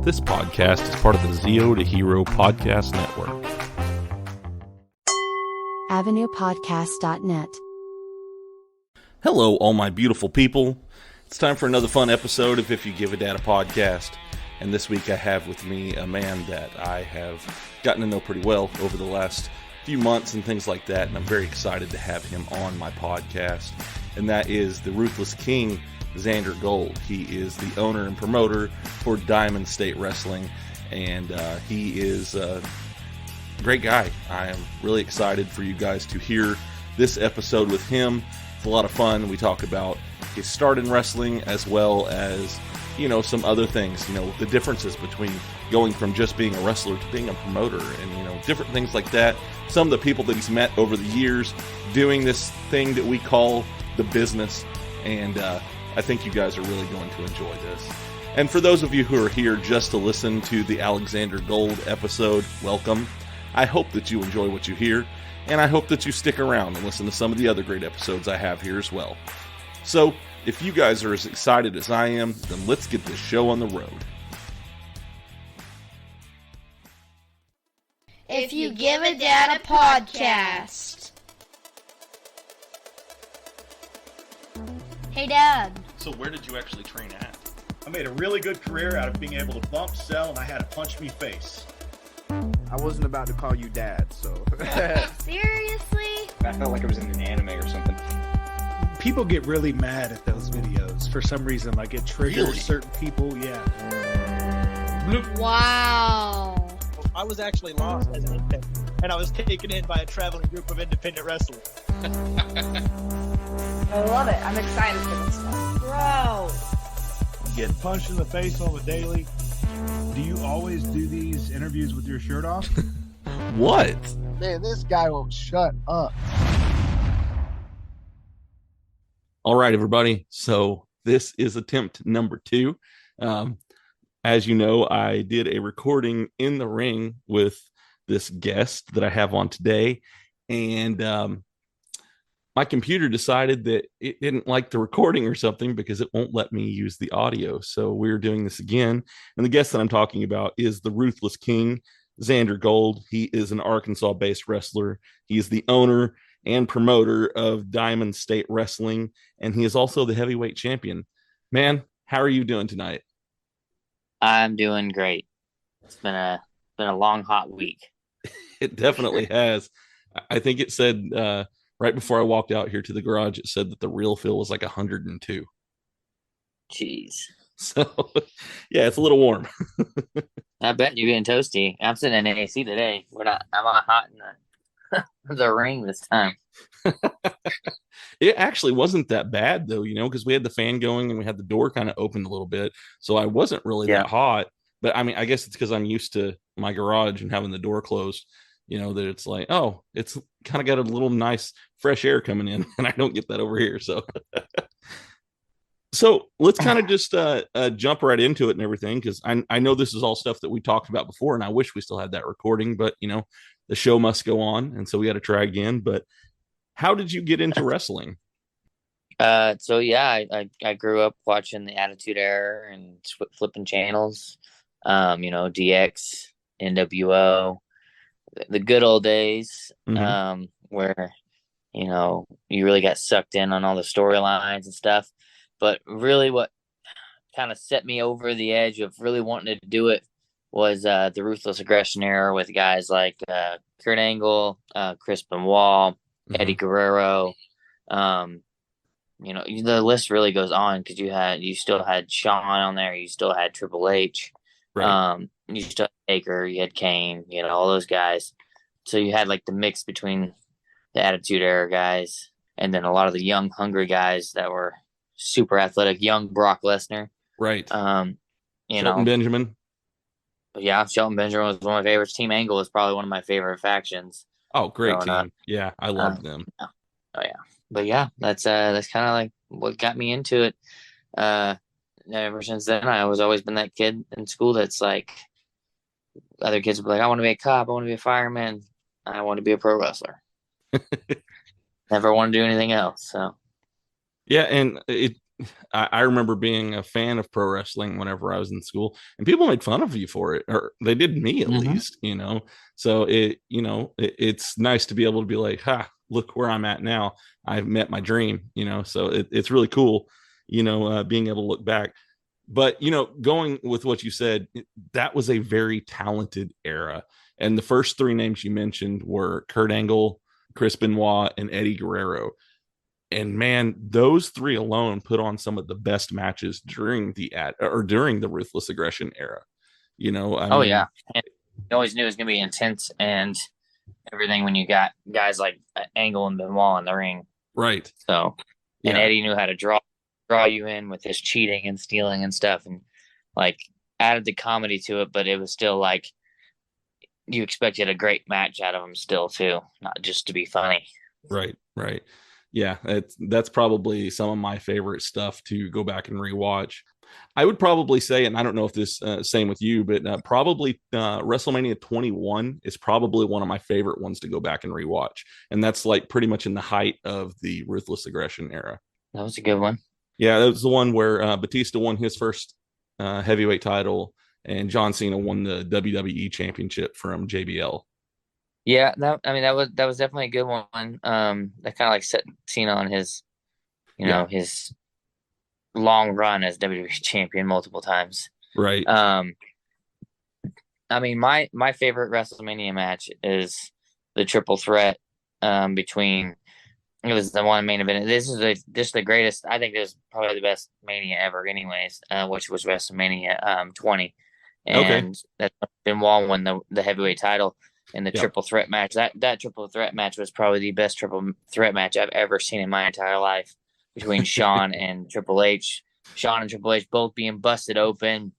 This podcast is part of the Zeo to Hero Podcast Network. AvenuePodcast.net. Hello, all my beautiful people. It's time for another fun episode of If You Give a Dad a Podcast. And this week I have with me a man that I have gotten to know pretty well over the last few months and things like that. And I'm very excited to have him on my podcast. And that is the Ruthless King, Xander Gold. He is the owner and promoter for Diamond State Wrestling. And he is a great guy. I am really excited for you guys to hear this episode with him. It's a lot of fun. We talk about his start in wrestling as well as, some other things, the differences between going from just being a wrestler to being a promoter and, different things like that. Some of the people that he's met over the years doing this thing that we call the business. And I think you guys are really going to enjoy this. And for those of you who are here just to listen to the Alexander Gold episode, welcome. I hope that you enjoy what you hear. And I hope that you stick around and listen to some of the other great episodes I have here as well. So, if you guys are as excited as I am, then let's get this show on the road. If You Give a Dad a Podcast. Hey, Dad. So where did you actually train at? I made a really good career out of being able to bump, sell, and I had a punch me face. I wasn't about to call you dad, so. Seriously? I felt like it was in an anime or something. People get really mad at those videos for some reason. Like, it triggers certain people. Yeah. Wow. I was actually lost as an infant, and I was taken in by a traveling group of independent wrestlers. I love it. I'm excited for this stuff. Bro. Getting punched in the face on the daily. Do you always do these interviews with your shirt off? What? Man, this guy won't shut up. All right, everybody. So this is attempt number 2. As you know, I did a recording in the ring with this guest that I have on today. And my computer decided that it didn't like the recording or something because it won't let me use the audio. So we're doing this again. And the guest that I'm talking about is the Ruthless King, Xander Gold. He is an Arkansas-based wrestler. He is the owner and promoter of Diamond State Wrestling, and he is also the heavyweight champion. Man, how are you doing tonight? I'm doing great. It's been a long, hot week. It definitely has. I think it said right before I walked out here to the garage, it said that the real feel was like 102. Jeez. So, yeah, it's a little warm. I bet you're getting toasty. I'm sitting in AC today. I'm not hot in the ring this time. It actually wasn't that bad though, because we had the fan going and we had the door kind of opened a little bit. So I wasn't really that hot. But I mean, I guess it's because I'm used to my garage and having the door closed, that it's like, oh, it's kind of got a little nice fresh air coming in. And I don't get that over here. So So let's kind of just jump right into it and everything, because I know this is all stuff that we talked about before, and I wish we still had that recording, but the show must go on, and so we got to try again. But how did you get into wrestling? I grew up watching the Attitude Era and flipping channels. DX, NWO, the good old days, where you really got sucked in on all the storylines and stuff. But really what kind of set me over the edge of really wanting to do it was the Ruthless Aggression era with guys like Kurt Angle, Chris Benoit, Eddie Guerrero. The list really goes on because you still had Shawn on there. You still had Triple H. Right. You still had Taker. You had Kane, all those guys. So you had like the mix between the Attitude Era guys and then a lot of the young, hungry guys that were super athletic, young Brock Lesnar. Right. Shelton Benjamin. Yeah, Shelton Benjamin was one of my favorites. Team Angle is probably one of my favorite factions. Oh, great team. Yeah, I loved them. Oh yeah. But yeah, that's kind of like what got me into it. Ever since then, I was always been that kid in school that's like, other kids would be like, I want to be a cop, I want to be a fireman, I want to be a pro wrestler. Never want to do anything else. So yeah, and it I remember being a fan of pro wrestling whenever I was in school, and people made fun of you for it, or they did me at least, So it's nice to be able to be like, look where I'm at now. I've met my dream, So it's really cool, being able to look back. But going with what you said, that was a very talented era, and the first three names you mentioned were Kurt Angle, Chris Benoit, and Eddie Guerrero. And man, those three alone put on some of the best matches during the Ruthless Aggression era. Yeah, and you always knew it was gonna be intense and everything when you got guys like Angle and Benoit in the ring, right? So, and Eddie knew how to draw you in with his cheating and stealing and stuff, and like added the comedy to it, but it was still like you expected a great match out of him still too, not just to be funny. Right. Yeah, that's probably some of my favorite stuff to go back and rewatch. I would probably say, and I don't know if this same with you, but probably WrestleMania 21 is probably one of my favorite ones to go back and rewatch, and that's like pretty much in the height of the Ruthless Aggression era. That was a good one. Yeah, that was the one where Batista won his first heavyweight title, and John Cena won the WWE Championship from JBL. Yeah, that was definitely a good one. That kind of like set Cena on his, his long run as WWE champion multiple times. Right. My favorite WrestleMania match is the triple threat between. It was the one main event. This is just the greatest. I think this is probably the best Mania ever, anyways. Which was WrestleMania 20, and that Benoit won the heavyweight title. In the triple threat match, that triple threat match was probably the best triple threat match I've ever seen in my entire life, between Shawn and Triple H. Shawn and Triple H both being busted open.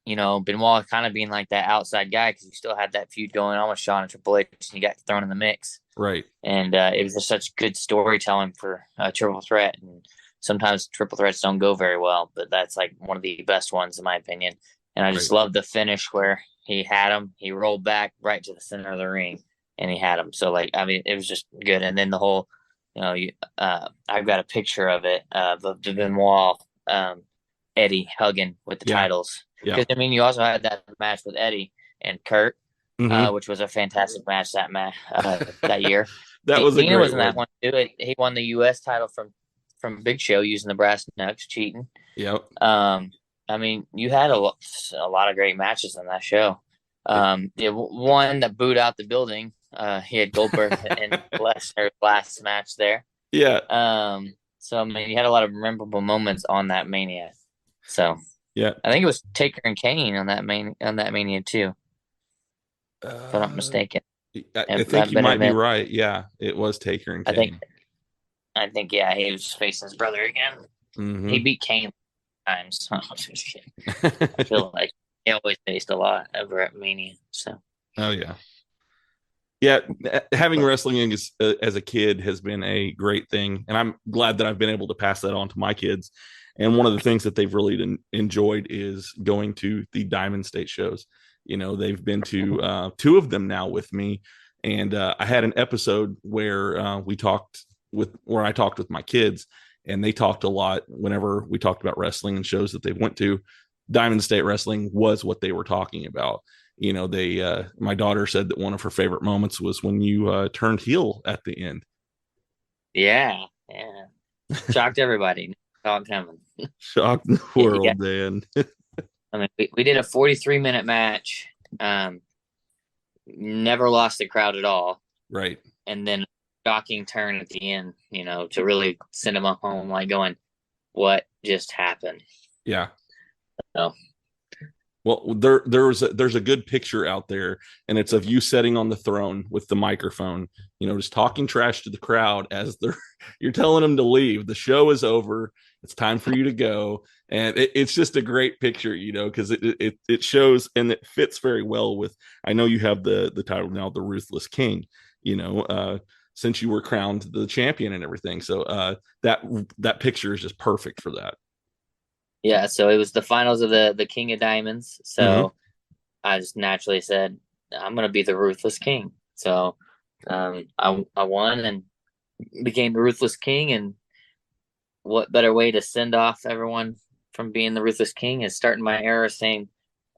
Benoit kind of being like that outside guy because he still had that feud going on with Shawn and Triple H, and he got thrown in the mix. Right. And it was just such good storytelling for a triple threat. And sometimes triple threats don't go very well, but that's like one of the best ones in my opinion. And I just love the finish where he had him. He rolled back right to the center of the ring, and he had him. So, it was just good. And then the whole, I've got a picture of it of the Benoit, Eddie hugging with the titles. Because you also had that match with Eddie and Kurt, which was a fantastic match that year. That was Cena was in that one too. He won the U.S. title from Big Show using the brass knucks, cheating. Yep. You had a lot of great matches on that show. One that booed out the building. He had Goldberg and Lesnar last match there. Yeah. You had a lot of memorable moments on that Mania. So yeah, I think it was Taker and Kane on that Mania too. If I'm not mistaken. I think you might be right. Yeah, it was Taker and Kane. I think he was facing his brother again. Mm-hmm. He beat Kane times. I feel like he always faced a lot over at Mania. So. Oh yeah. Having wrestling as a kid has been a great thing, and I'm glad that I've been able to pass that on to my kids. And one of the things that they've really enjoyed is going to the Diamond State shows. They've been to two of them now with me, and I had an episode where I talked with my kids. And they talked a lot whenever we talked about wrestling and shows that they went to. Diamond State Wrestling was what they were talking about. My daughter said that one of her favorite moments was when you turned heel at the end. Yeah. Shocked everybody. Saw it coming. Shocked the world, man. We did a 43-minute match. Never lost the crowd at all. Right. And then shocking turn at the end, to really send them home like going, what just happened? Yeah. So. Well, there's a good picture out there, and it's of you sitting on the throne with the microphone, just talking trash to the crowd as you're telling them to leave. The show is over. It's time for you to go. And it's just a great picture, because it shows, and it fits very well with, I know you have the title now, the Ruthless King, since you were crowned the champion and everything. So that picture is just perfect for that. Yeah, so it was the finals of the King of Diamonds. So I just naturally said, I'm going to be the Ruthless King. So I won and became the Ruthless King and what better way to send off everyone from being the Ruthless King is starting my era saying,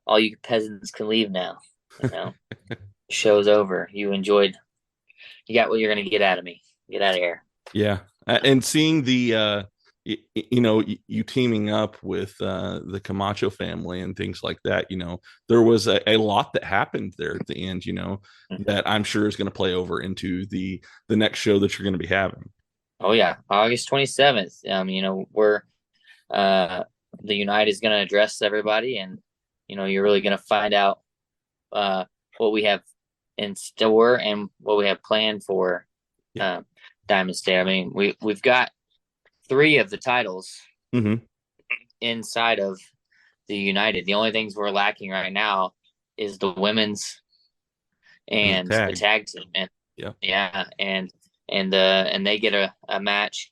all you peasants can leave now. You know, show's over. You got what you're going to get out of me. Get out of here. Yeah. And seeing the, you teaming up with the Camacho family and things like that, there was a lot that happened there at the end, that I'm sure is going to play over into the next show that you're going to be having. Oh yeah, August 27th. We're the United is going to address everybody, and you're really going to find out what we have in store and what we have planned for Diamond State. I mean, we've got 3 of the titles inside of the United. The only things we're lacking right now is the women's and the tag team. And and they get a match.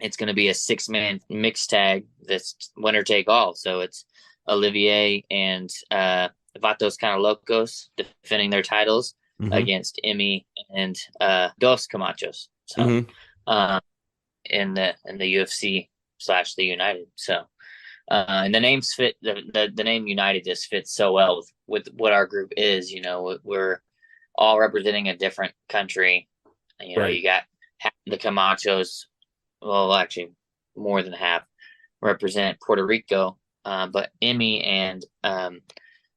It's going to be a 6-man mixed tag that's winner take all. So it's Olivier and Vatos Kind of Locos defending their titles against Emmy and Dos Camachos. So in the UFC / the United. So and the names fit, the name United just fits so well with what our group is. We're all representing a different country. You got half the Camachos, well, actually more than half represent Puerto Rico, but Emmy and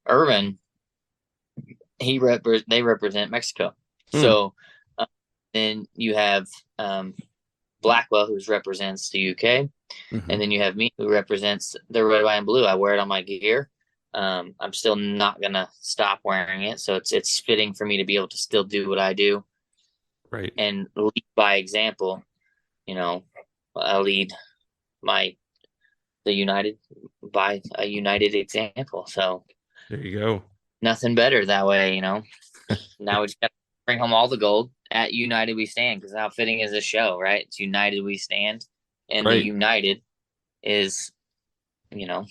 Irvin, they represent Mexico. So then you have Blackwell, who represents the UK, and then you have me, who represents the red, white, and blue. I wear it on my gear. I'm still not gonna stop wearing it, so it's fitting for me to be able to still do what I do, right? And lead by example. I lead the United by a united example. So there you go. Nothing better that way. Now we just got to bring home all the gold. At United we stand, because how fitting is this show, right? It's United we stand, and the United is, going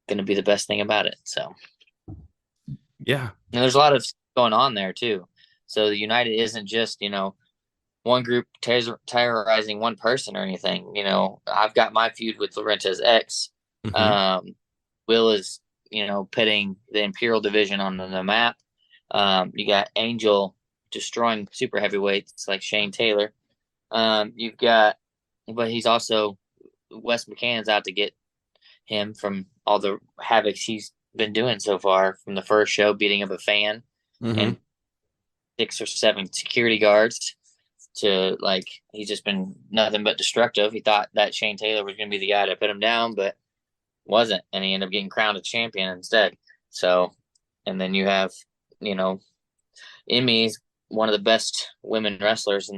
to be the best thing about it. So, yeah. And there's a lot of going on there too. So the United isn't just, one group terrorizing one person or anything. I've got my feud with Laurentiis X. Will is, pitting the Imperial Division on the map. You got Angel destroying super heavyweights like Shane Taylor. You've got, but he's also, Wes McCann's out to get him from all the havoc he's been doing so far from the first show, beating up a fan and 6 or 7 security guards to he's just been nothing but destructive. He thought that Shane Taylor was going to be the guy to put him down, but wasn't. And he ended up getting crowned a champion instead. So, and then you have, Emmy's one of the best women wrestlers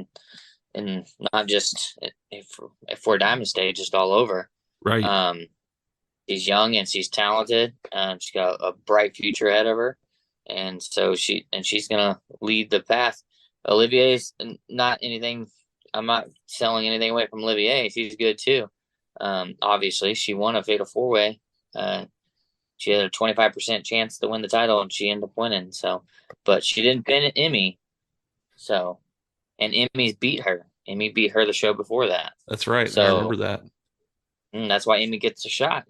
and not just for Diamond State, just all over. Right. She's young and she's talented. She's got a bright future ahead of her. And so she's going to lead the path. Olivier's not anything. I'm not selling anything away from Olivier. She's good too. Obviously she won a fatal 4-way. She had a 25% chance to win the title and she ended up winning. So, but she didn't pin Emmy. So, and Emmy's beat her. Emmy beat her the show before that. That's right. So, I remember that. That's why Emmy gets a shot.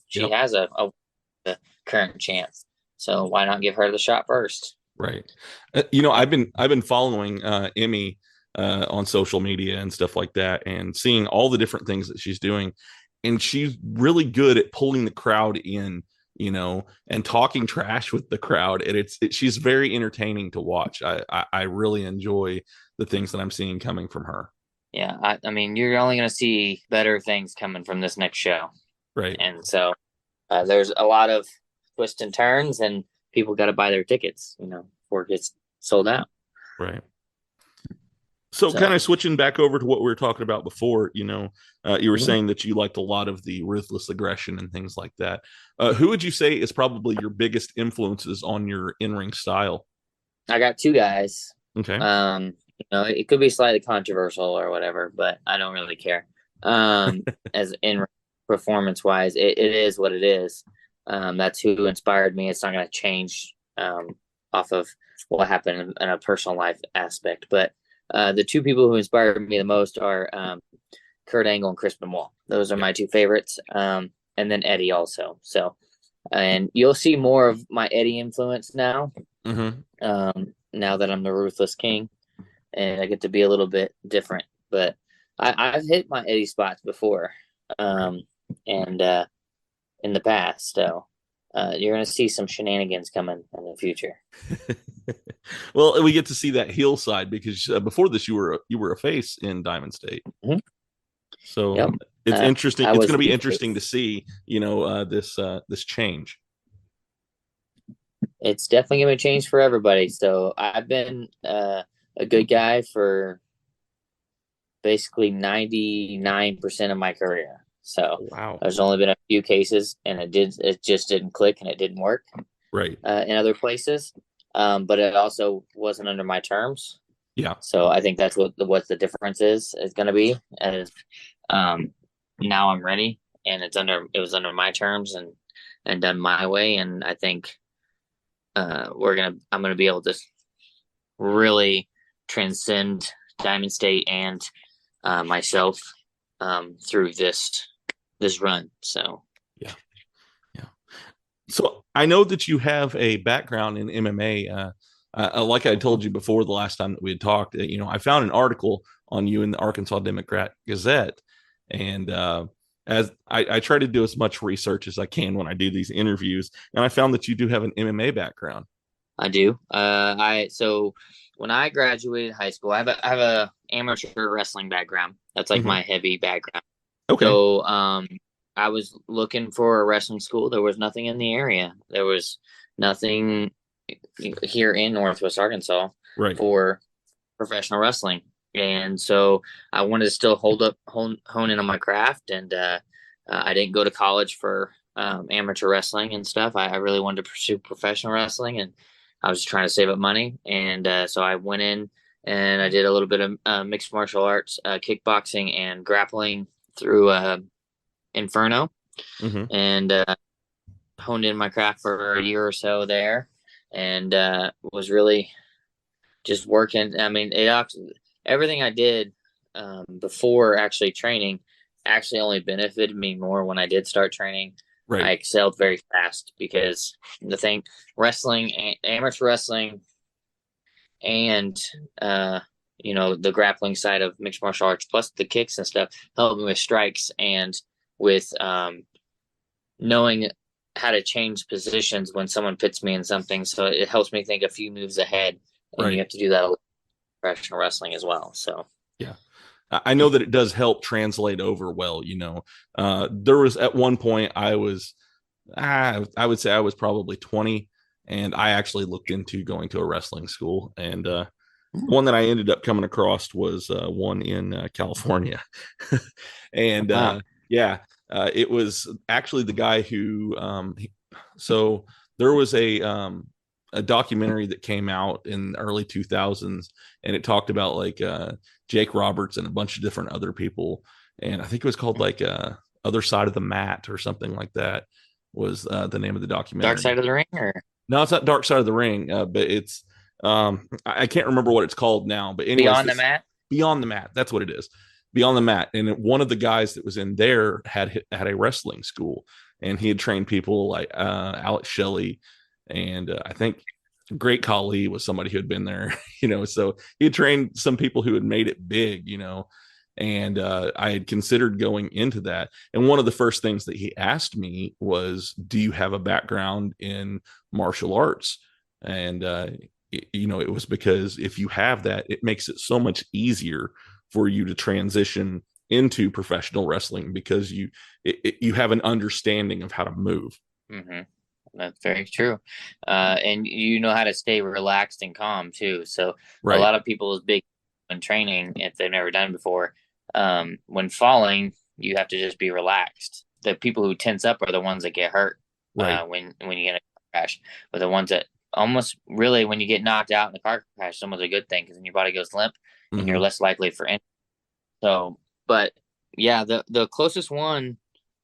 She has a current chance. So why not give her the shot first? Right. I've been following Emmy on social media and stuff like that, and seeing all the different things that she's doing, and she's really good at pulling the crowd in, and talking trash with the crowd, and she's very entertaining to watch. I really enjoy the things that I'm seeing coming from her. Yeah, I mean, you're only going to see better things coming from this next show, right? And so there's a lot of twists and turns, and people got to buy their tickets, before it gets sold out. Right. So kind of switching back over to what we were talking about before, you were saying that you liked a lot of the ruthless aggression and things like that. Who would you say is probably your biggest influences on your in-ring style? I got 2 guys. Okay. It could be slightly controversial or whatever, but I don't really care. As in performance wise, it is what it is. That's who inspired me. It's not going to change off of what happened in a personal life aspect. But the 2 people who inspired me the most are Kurt Angle and Chris Benoit. Those are my two favorites. And then Eddie also. So, and you'll see more of my Eddie influence now. Now that I'm the Ruthless King, and I get to be a little bit different. But I've hit my Eddie spots before, and in the past. So you're going to see some shenanigans coming in the future. Well, we get to see that heel side because before this, you were a face in Diamond State. So it's interesting. It's going to be interesting to see, this change. It's definitely going to change for everybody. So I've been a good guy for basically 99% of my career. So wow. There's only been a few cases, and it just didn't click and it didn't work. Right. In other places. But it also wasn't under my terms. Yeah. So I think that's what the difference is going to be. As now I'm ready, and it was under my terms and done my way. And I think I'm gonna be able to really transcend Diamond State and myself through this run. So yeah. So I know that you have a background in MMA. Like I told you before the last time that we had talked, I found an article on you in the Arkansas Democrat Gazette, and as I try to do as much research as I can when I do these interviews, and I found that you do have an MMA background. I do. So when I graduated high school, I have a amateur wrestling background. That's like my heavy background. Okay. So I was looking for a wrestling school. There was nothing in the area. There was nothing here in Northwest Arkansas for professional wrestling. And so I wanted to still hone in on my craft. And I didn't go to college for amateur wrestling and stuff. I really wanted to pursue professional wrestling, and I was just trying to save up money. And so I went in and I did a little bit of mixed martial arts, kickboxing and grappling through Inferno, and honed in my craft for a year or so there, and was really just working. I mean, everything I did before actually training actually only benefited me more when I did start training. Right. I excelled very fast because amateur wrestling and the grappling side of mixed martial arts plus the kicks and stuff helped me with strikes and with knowing how to change positions when someone puts me in something. So it helps me think a few moves ahead, and you have to do that with professional wrestling as well. So yeah, I know that it does help translate over well. There was at one point I would say I was probably 20, and I actually looked into going to a wrestling school, and one that I ended up coming across was one in California. And it was actually the guy who so there was a documentary that came out in the early 2000s, and it talked about like Jake Roberts and a bunch of different other people, and I think it was called like Other Side of the Mat or something like that was the name of the documentary. Dark Side of the Ring? Or no, it's not Dark Side of the Ring, but it's I can't remember what it's called now, but anyways, Beyond the Mat, that's what it is. Beyond the Mat. And one of the guys that was in there had a wrestling school, and he had trained people like Alex Shelley, and I think Great Khali was somebody who had been there, so he had trained some people who had made it big, and I had considered going into that. And one of the first things that he asked me was, do you have a background in martial arts? And it was because if you have that, it makes it so much easier for you to transition into professional wrestling because you have an understanding of how to move. That's very true. And you know how to stay relaxed and calm too. So a lot of people's big when training, if they've never done before, when falling, you have to just be relaxed. The people who tense up are the ones that get hurt when you get in a crash. But the ones that almost really, when you get knocked out in a car crash, it's almost a good thing because then your body goes limp and you're less likely for injury. So, but yeah, the closest one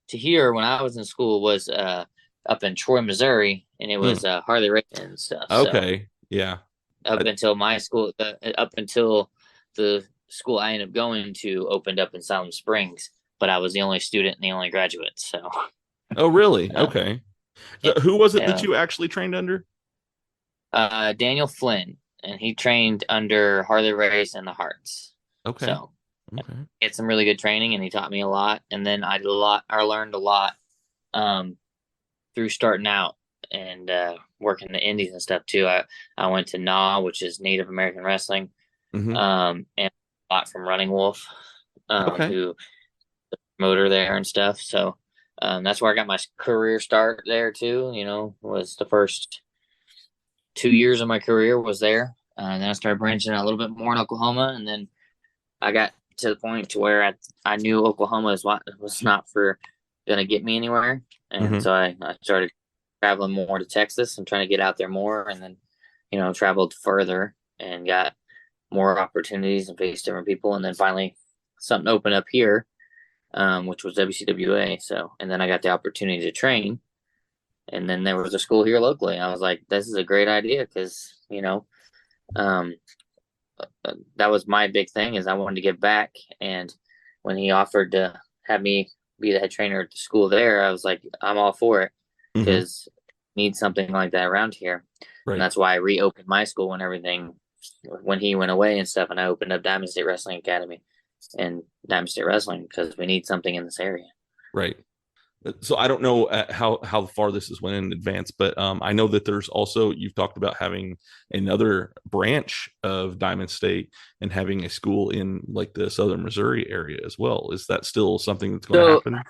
to here when I was in school was up in Troy, Missouri, and it was Harley racing and stuff. Okay, so, Up until my school, up until the school I ended up going to opened up in Salem Springs, but I was the only student and the only graduate. So. Oh, really? Okay. Who was it that you actually trained under? Daniel Flynn, and he trained under Harley Race and the Hearts. Okay. So he had some really good training, and he taught me a lot. And then I learned a lot through starting out and working the indies and stuff too. I went to tunnA, which is Native American Wrestling, and a lot from Running Wolf, who the promoter there and stuff. So that's where I got my career start there too. You know, was the first 2 years of my career was there. Then I started branching out a little bit more in Oklahoma, and then I got to the point to where I knew Oklahoma was not going to get me anywhere, and so I started traveling more to Texas and trying to get out there more, and then traveled further and got more opportunities and faced different people, and then finally something opened up here, which was WCWA. So, and then I got the opportunity to train. And then there was a school here locally. I was like, this is a great idea because, that was my big thing is I wanted to give back. And when he offered to have me be the head trainer at the school there, I was like, I'm all for it because need something like that around here. Right. And that's why I reopened my school and everything when he went away and stuff. And I opened up Diamond State Wrestling Academy and Diamond State Wrestling because we need something in this area. Right. So I don't know how far this is went in advance, but I know that there's also, you've talked about having another branch of Diamond State and having a school in like the Southern Missouri area as well. Is that still something that's going to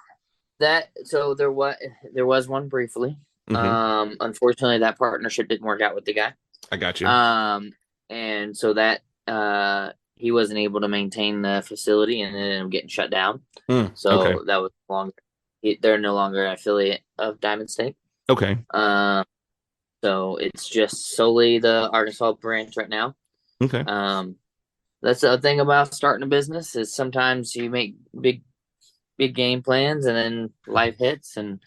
happen? So there was one briefly. Unfortunately, that partnership didn't work out with the guy. I got you. And so that he wasn't able to maintain the facility and it ended up getting shut down. That was long. They're no longer an affiliate of Diamond State. Okay. So it's just solely the Arkansas branch right now. Okay. That's the thing about starting a business is sometimes you make big game plans and then life hits and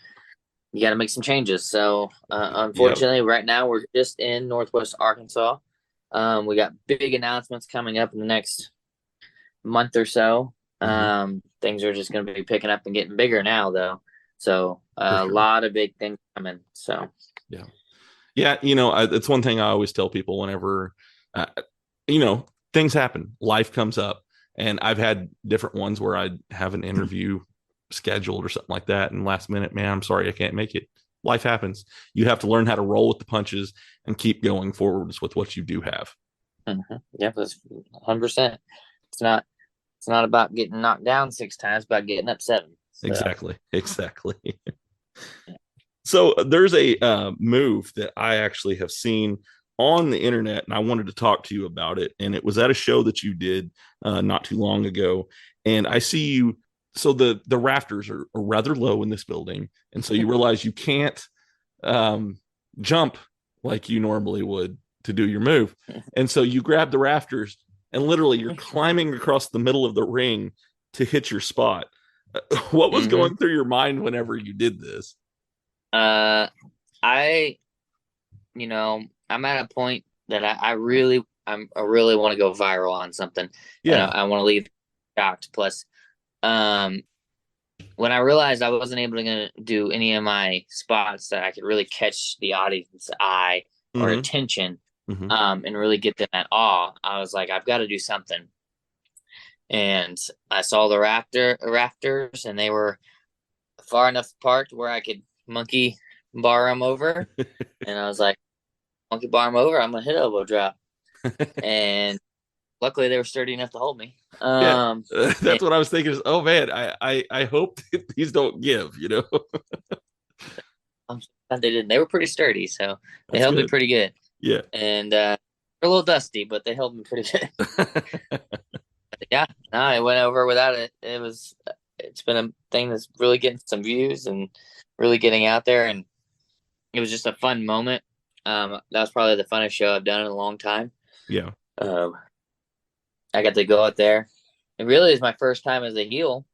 you got to make some changes. So unfortunately, right now we're just in Northwest Arkansas. We got big announcements coming up in the next month or so. Things are just going to be picking up and getting bigger now, though. So a lot of big things coming. So yeah. It's one thing I always tell people whenever things happen, life comes up, and I've had different ones where I have an interview scheduled or something like that, and last minute, man, I'm sorry, I can't make it. Life happens. You have to learn how to roll with the punches and keep going forwards with what you do have. Yeah, that's 100%. It's not about getting knocked down 6 times, it's about getting up 7. So. Exactly. So there's a move that I actually have seen on the internet, and I wanted to talk to you about it. And it was at a show that you did not too long ago. And I see you. So the rafters are rather low in this building. And so you realize you can't jump like you normally would to do your move. And so you grab the rafters and literally you're climbing across the middle of the ring to hit your spot. What was going through your mind whenever you did this? I'm at a point that I really want to go viral on something. Yeah. I want to leave shocked. Plus, when I realized I wasn't able to do any of my spots that I could really catch the audience's eye or attention, and really get them at awe, I was like, I've got to do something. And I saw the rafters, and they were far enough apart to where I could monkey bar them over. And I was like, monkey bar them over, I'm gonna hit elbow drop. And luckily they were sturdy enough to hold me. That's what I was thinking is, oh man, I hope these don't give, They didn't. They were pretty sturdy, so they held me pretty good. Yeah. And they're a little dusty, but they held me pretty good. I went over without it. It's been a thing that's really getting some views and really getting out there, and it was just a fun moment. That was probably the funnest show I've done in a long time. Yeah. I got to go out there. It really is my first time as a heel.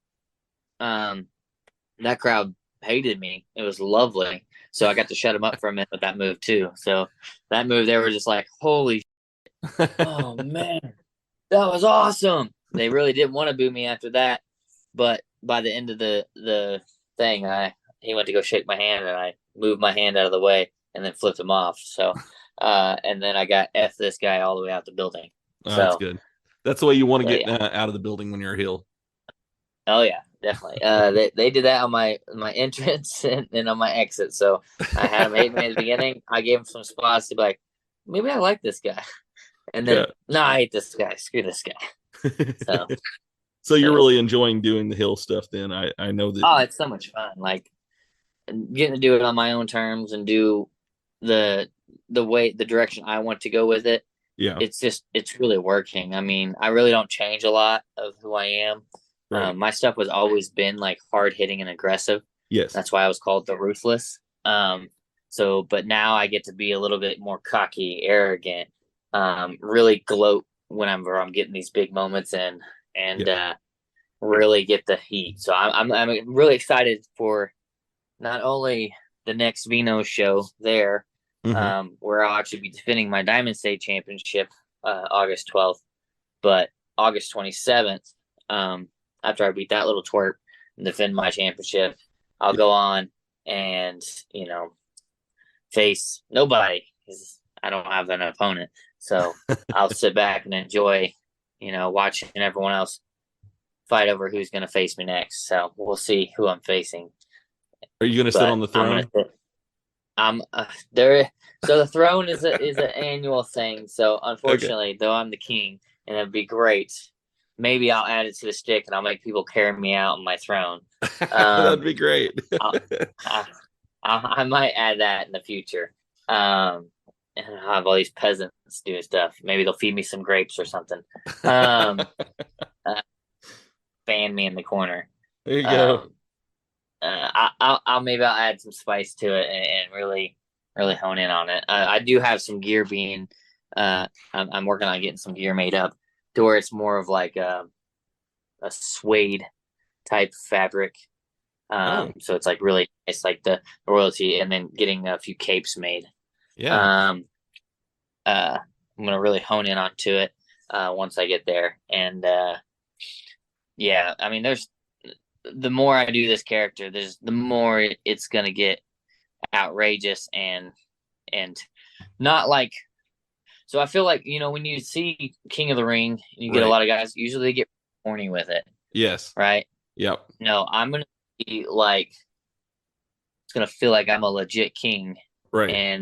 That crowd hated me. It was lovely. So I got to shut them up for a minute with that move too. So that move, they were just like, holy shit. Oh man, that was awesome. they really didn't want to boo me after that. But by the end of the thing, he went to go shake my hand, and I moved my hand out of the way and then flipped him off. So, and then I got F this guy all the way out the building. Oh, that's good. That's the way you want to get yeah. Out of the building when you're a heel. Oh yeah, definitely. They did that on my entrance and on my exit. So I had him hate me at the beginning. I gave him some spots to be like, maybe I like this guy. And then no, I hate this guy. Screw this guy. So you're really enjoying doing the heel stuff then. I know that. Oh, it's so much fun. Like getting to do it on my own terms and do the direction I want to go with it. Yeah. It's really working. I mean, I really don't change a lot of who I am. Right. My stuff was always been like hard hitting and aggressive. Yes. That's why I was called the Ruthless. But now I get to be a little bit more cocky, arrogant, really gloat whenever I'm getting these big moments and really get the heat. So I'm really excited for not only the next Vino show there, where I'll actually be defending my Diamond State Championship August 12th, but August 27th, after I beat that little twerp and defend my championship, I'll go on and, face nobody because I don't have an opponent. So I'll sit back and enjoy, watching everyone else fight over who's going to face me next. So we'll see who I'm facing. Are you going to sit on the throne? I'm there. So the throne is an annual thing. So unfortunately, though I'm the king, and it'd be great. Maybe I'll add it to the stick, and I'll make people carry me out on my throne. That'd be great. I might add that in the future. And I'll have all these peasants doing stuff. Maybe they'll feed me some grapes or something. Fan me in the corner. There you go. I'll add some spice to it and really hone in on it. I do have some gear being. I'm working on getting some gear made up to where it's more of like a suede type fabric. So it's like really nice, like the royalty, and then getting a few capes made. Yeah. I'm gonna really hone in onto it once I get there, and yeah, I mean, the more I do this character, the more it's gonna get outrageous and not like. So I feel like, when you see King of the Ring, you get a lot of guys, usually they get horny with it. Yes. Right? Yep. No, I'm going to be like, it's going to feel like I'm a legit king. Right.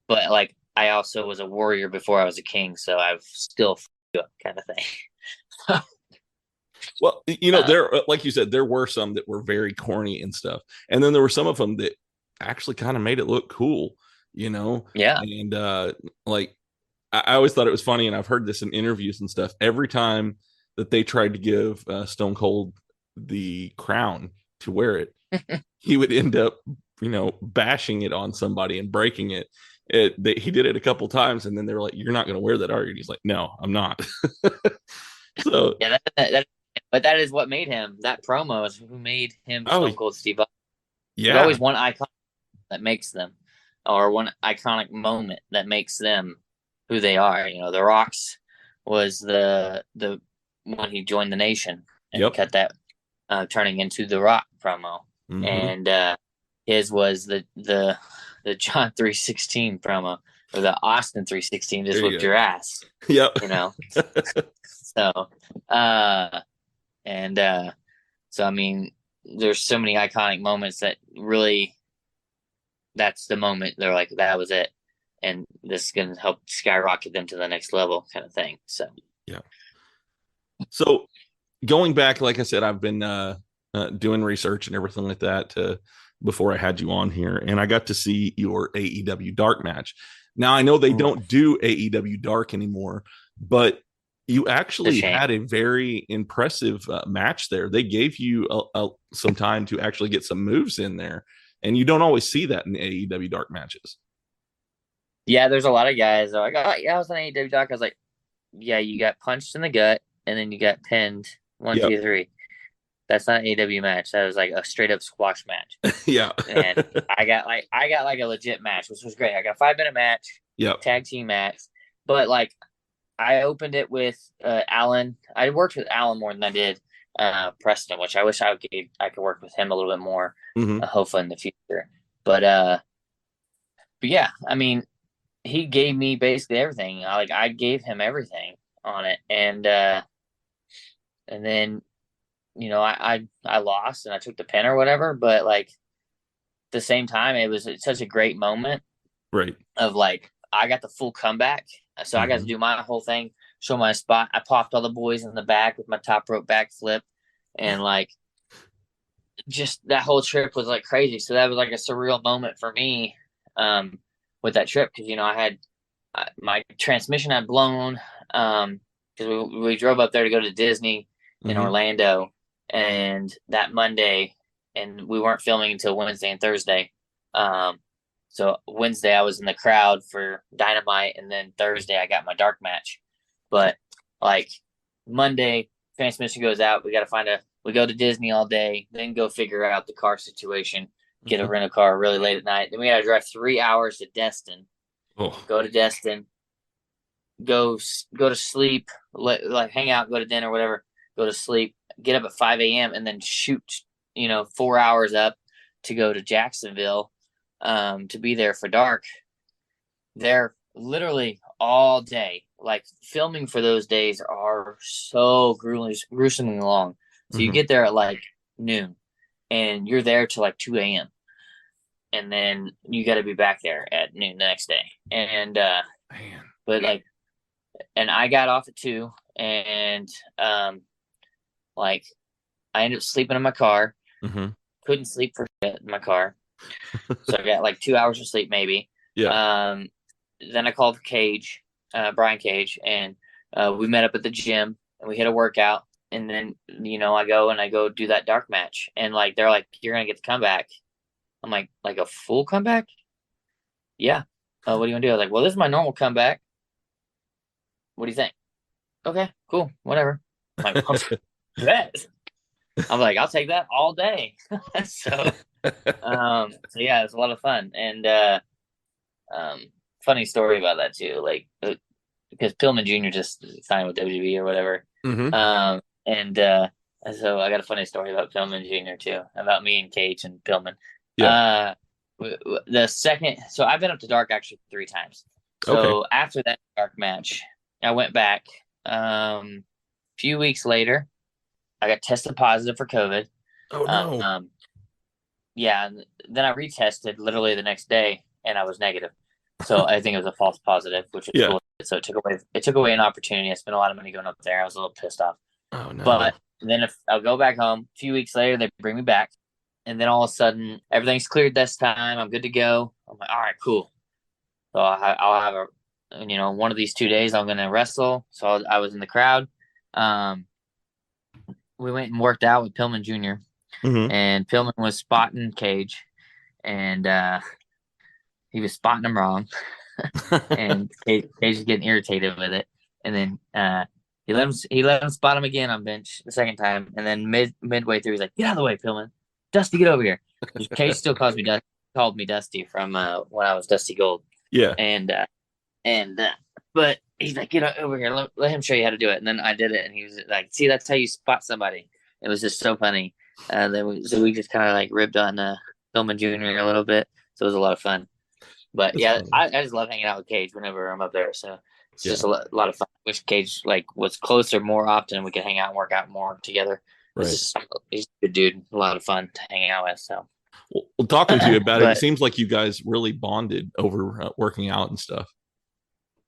But like, I also was a warrior before I was a king, so I've still kind of thing. Well, there, like you said, there were some that were very corny and stuff. And then there were some of them that actually kind of made it look cool, Yeah. And like, I always thought it was funny, and I've heard this in interviews and stuff. Every time that they tried to give Stone Cold the crown to wear it, he would end up, bashing it on somebody and breaking it. He did it a couple times, and then they were like, "You're not going to wear that, are you?" And he's like, "No, I'm not." So yeah, but that is what made him. That promo is who made him Stone Cold Steve Austin. Yeah, there's always one icon that makes them, or one iconic moment that makes them who they are. The Rock's was the when he joined the Nation and cut that turning into the Rock promo, and his was the John 3:16 promo, or the Austin 3:16 just whipped your ass. Yep. So so I mean, there's so many iconic moments that really, that's the moment they're like, that was it. And this is going to help skyrocket them to the next level, kind of thing. So, yeah. So going back, like I said, I've been doing research and everything like that before I had you on here, and I got to see your AEW Dark match. Now I know they don't do AEW Dark anymore, but you actually had a very impressive match there. They gave you some time to actually get some moves in there, and you don't always see that in AEW Dark matches. Yeah, there's a lot of guys. I was on AEW Dark. I was like, yeah, you got punched in the gut, and then you got pinned 1, 2, 3. That's not an AEW match. That was like a straight up squash match. Yeah. And I got like a legit match, which was great. I got a 5-minute match. Yep. Tag team match. But like, I opened it with Alan. I worked with Alan more than I did Preston, which I wish I could work with him a little bit more, hopefully in the future. But yeah, I mean, he gave me basically everything. I gave him everything on it, and then I lost and I took the pin or whatever. But like at the same time, it was such a great moment, right? Of like I got the full comeback, so I got to do my whole thing, show my spot. I popped all the boys in the back with my top rope backflip, and like just that whole trip was like crazy. So that was like a surreal moment for me with that trip, because I had my transmission had blown because we drove up there to go to Disney in Orlando, and that Monday, and we weren't filming until Wednesday and Thursday. So Wednesday I was in the crowd for Dynamite, and then Thursday I got my dark match. But like Monday, transmission goes out. We go to Disney all day, then go figure out the car situation, get a rental car really late at night. Then we got to drive 3 hours to Destin. Go to Destin, go to sleep, like hang out, go to dinner, whatever, go to sleep, get up at 5 a.m. and then shoot, 4 hours up to go to Jacksonville to be there for dark. They're literally all day. Like filming for those days are so gruesomely long. So you get there at like noon and you're there till like 2 a.m. And then you got to be back there at noon the next day. And, but like, and I got off at 2, and like I ended up sleeping in my car. Couldn't sleep for shit in my car. So I got like 2 hours of sleep maybe. Yeah. Then I called Cage, Brian Cage, and we met up at the gym and we hit a workout. And then, I go do that dark match, and like, they're like, you're going to get the comeback. I'm like a full comeback? Yeah. What do you want to do? I was like, well, this is my normal comeback. What do you think? Okay, cool, whatever. I'm like, bet. I'm like, I'll take that all day. So yeah, it was a lot of fun. And funny story about that too, like because Pillman Jr. just signed with WWE or whatever. And so I got a funny story about Pillman Jr. too, about me and Cage and Pillman. Yeah. So I've been up to dark actually 3 times. So after that dark match, I went back. Few weeks later, I got tested positive for COVID. Oh no. Yeah. And then I retested literally the next day, and I was negative. So I think it was a false positive, which was cool. So it took away an opportunity. I spent a lot of money going up there. I was a little pissed off. Oh no. But then if I'll go back home, a few weeks later, they bring me back. And then all of a sudden, everything's cleared this time. I'm good to go. I'm like, all right, cool. So I'll have one of these 2 days I'm going to wrestle. So I was in the crowd. We went and worked out with Pillman Jr. And Pillman was spotting Cage, and he was spotting him wrong. And Cage is getting irritated with it. And then he let him spot him again on bench the second time. And then midway through, he's like, get out of the way, Pillman. Dusty, get over here. Cage still called me Dusty from when I was Dusty Gold. Yeah. But he's like, get over here. Let him show you how to do it. And then I did it, and he was like, see, that's how you spot somebody. It was just so funny. So we just kind of like ribbed on Pillman Jr. a little bit. So it was a lot of fun. But yeah, I just love hanging out with Cage whenever I'm up there. So it's just a lot of fun. I wish Cage was closer more often. We could hang out and work out more together. Right. He's a good dude. A lot of fun to hang out with. So, well, talking to you about it seems like you guys really bonded over working out and stuff.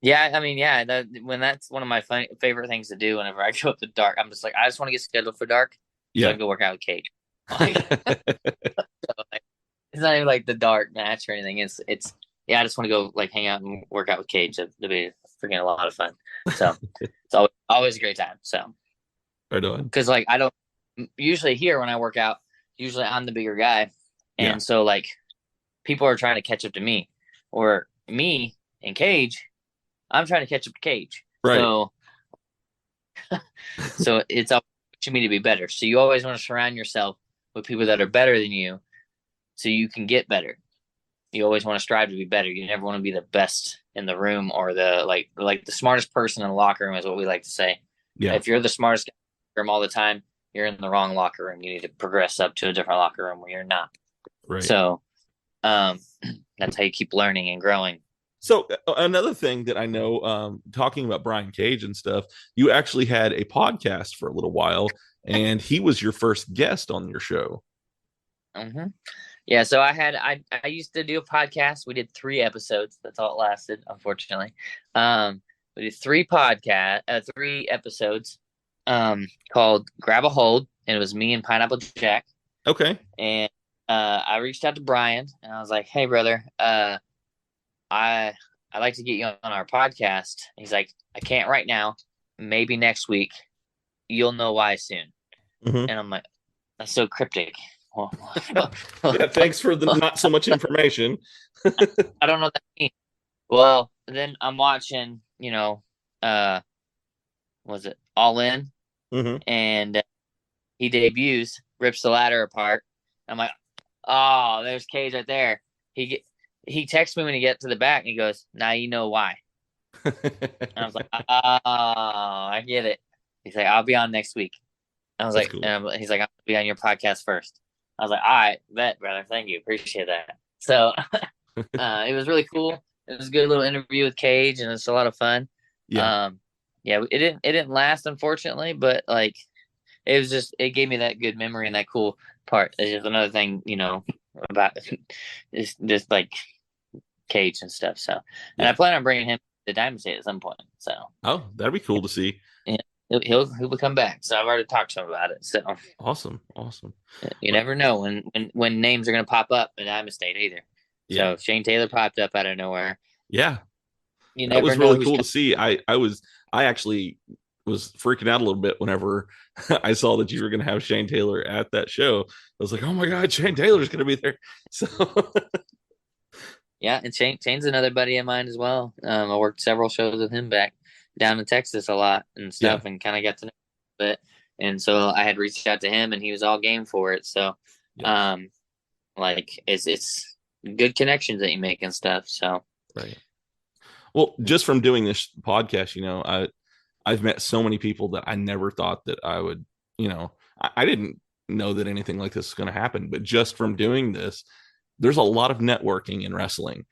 Yeah, I mean, yeah, when that's one of my favorite things to do whenever I go up to dark. I'm just like, I just want to get scheduled for dark. So I can go work out with Cage. It's not even like the dark match or anything. It's I just want to go like hang out and work out with Cage. It'll be freaking a lot of fun. So it's always a great time. So right on. Because like I don't usually here when I work out, usually I'm the bigger guy, and so like people are trying to catch up to me, or me and Cage, I'm trying to catch up to Cage. Right. So it's up to me to be better. So you always want to surround yourself with people that are better than you, so you can get better. you always want to strive to be better. You never want to be the best in the room or the like the smartest person in the locker room is what we like to say. Yeah. If you're the smartest guy in the room all the time, you're in the wrong locker room. You need to progress up to a different locker room where you're not. Right. So that's how you keep learning and growing. So another thing that I know, talking about Brian Cage and stuff, you actually had a podcast for a little while, and he was your first guest on your show. Mm-hmm. Yeah, so I used to do a podcast. We did 3 episodes. That's all it lasted, unfortunately. We did 3 episodes called Grab a Hold, and it was me and Pineapple Jack. Okay. And I reached out to Brian, and I was like, "Hey, brother, I'd like to get you on our podcast." He's like, "I can't right now. Maybe next week. You'll know why soon." Mm-hmm. And I'm like, "That's so cryptic." Yeah, thanks for the not so much information. I don't know what that means. Well, then I'm watching, was it All In? Mm-hmm. And he debuts, rips the ladder apart. I'm like, oh, there's Cage right there. He texts me when he gets to the back, and he goes, "Now you know why." And I was like, oh, I get it. He's like, "I'll be on next week." I was That's like, cool. He's like, "I'll be on your podcast first." I was like, "All right, bet, brother. Thank you. Appreciate that." So it was really cool. It was a good little interview with Cage, and it's a lot of fun. Yeah. It didn't last, unfortunately, but like it gave me that good memory and that cool part. It's just another thing, about just like Cage and stuff. So, and I plan on bringing him to Diamond State at some point. So, oh, that'd be cool to see. Yeah, he'll come back. So I've already talked to him about it. So Awesome. You never know when names are going to pop up at Diamond State either. Yeah. So Shane Taylor popped up out of nowhere. Yeah. You That never was know really who's cool to see. I actually was freaking out a little bit whenever I saw that you were going to have Shane Taylor at that show. I was like, oh my God, Shane Taylor's going to be there. So yeah, and Shane's another buddy of mine as well. I worked several shows with him back down in Texas a lot and stuff, and kind of got to know him a bit. And so I had reached out to him, and he was all game for it. So, it's good connections that you make and stuff. So, right. Well, just from doing this podcast, I've met so many people that I never thought that I would, I didn't know that anything like this is going to happen, but just from doing this, there's a lot of networking in wrestling,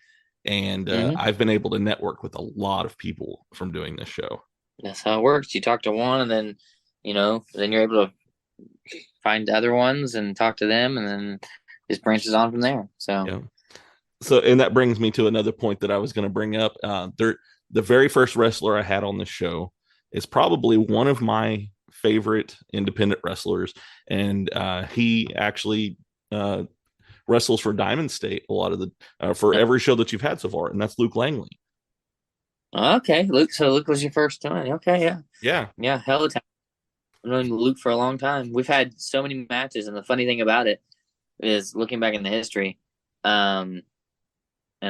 and I've been able to network with a lot of people from doing this show. That's how it works. You talk to one, and then, then you're able to find other ones and talk to them, and then just branches on from there. So, yeah. So, and that brings me to another point that I was going to bring up. The very first wrestler I had on this show is probably one of my favorite independent wrestlers, and he actually wrestles for Diamond State a lot of the for every show that you've had so far, and that's Luke Langley. Okay, Luke. So Luke was your first time. Okay, yeah. Hell of a time. I've known Luke for a long time. We've had so many matches, and the funny thing about it is looking back in the history, and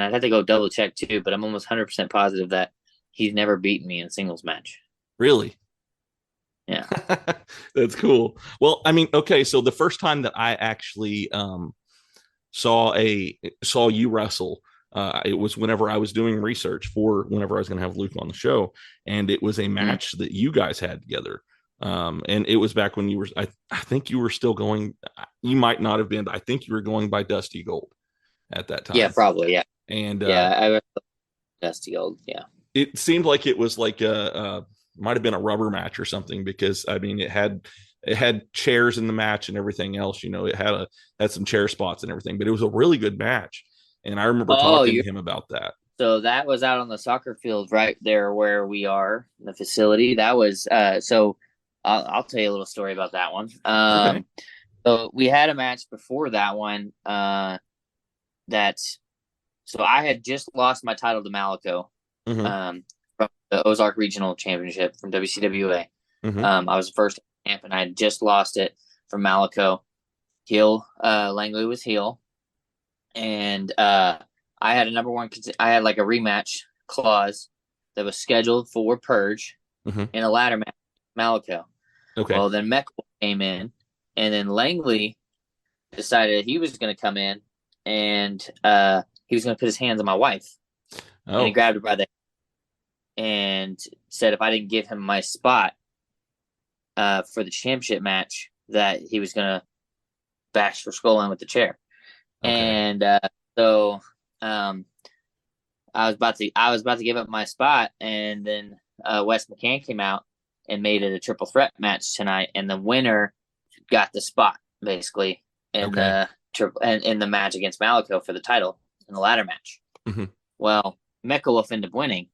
I'd have to go double check too, but I'm almost 100% positive that he's never beaten me in a singles match. Really? Yeah. That's cool. Well, I mean, okay, so the first time that I actually saw you wrestle, it was whenever I was doing research for whenever I was going to have Luke on the show, and it was a match that you guys had together. And it was back when you were, I think you were still going, you might not have been, but I think you were going by Dusty Gold at that time. Yeah, probably. Yeah. And I wrestled Dusty Gold. Yeah. It seemed like it was like might have been a rubber match or something, because I mean, it had chairs in the match and everything else, it had some chair spots and everything, but it was a really good match. And I remember talking to him about that. So that was out on the soccer field right there where we are, the facility. That was, so I'll tell you a little story about that one. Okay. So we had a match before that one, so I had just lost my title to Malico, from the Ozark Regional Championship from WCWA. I was the first champ, and I had just lost it from Malico. Langley was heel, and I had a number one. I had like a rematch clause that was scheduled for Purge in a ladder match, Malico. Okay. Well, then Mech came in, and then Langley decided he was going to come in and he was going to put his hands on my wife. Oh. And he grabbed her by the and said if I didn't give him my spot for the championship match, that he was going to bash her skull in with the chair. Okay. And so I was about to give up my spot, and then Wes McCann came out and made it a triple threat match tonight, and the winner got the spot basically in the match against Malico for the title in the ladder match. Mm-hmm. Well, Mecha Wolf ended up winning,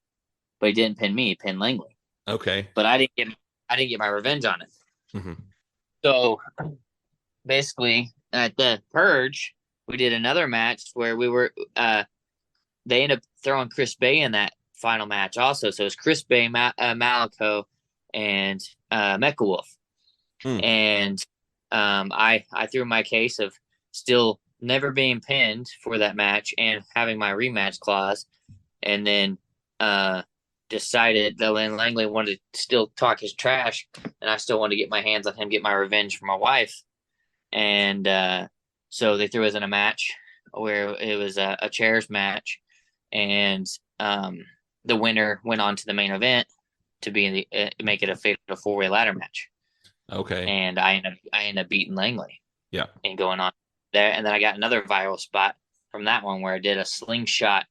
but he didn't pin me; he pinned Langley. Okay. But I didn't get my revenge on it. Mm-hmm. So basically, at the Purge, we did another match where we were. They ended up throwing Chris Bay in that final match also. So it was Chris Bay, Malico, and Mecha Wolf. And I threw my case of still never being pinned for that match and having my rematch clause, and then decided that Langley wanted to still talk his trash, and I still wanted to get my hands on him, get my revenge for my wife. And so they threw us in a match where it was a chairs match, and the winner went on to the main event to be in the make it a fatal 4-way ladder match. Okay. And I ended up beating Langley. Yeah. And going on there, and then I got another viral spot from that one where I did a slingshot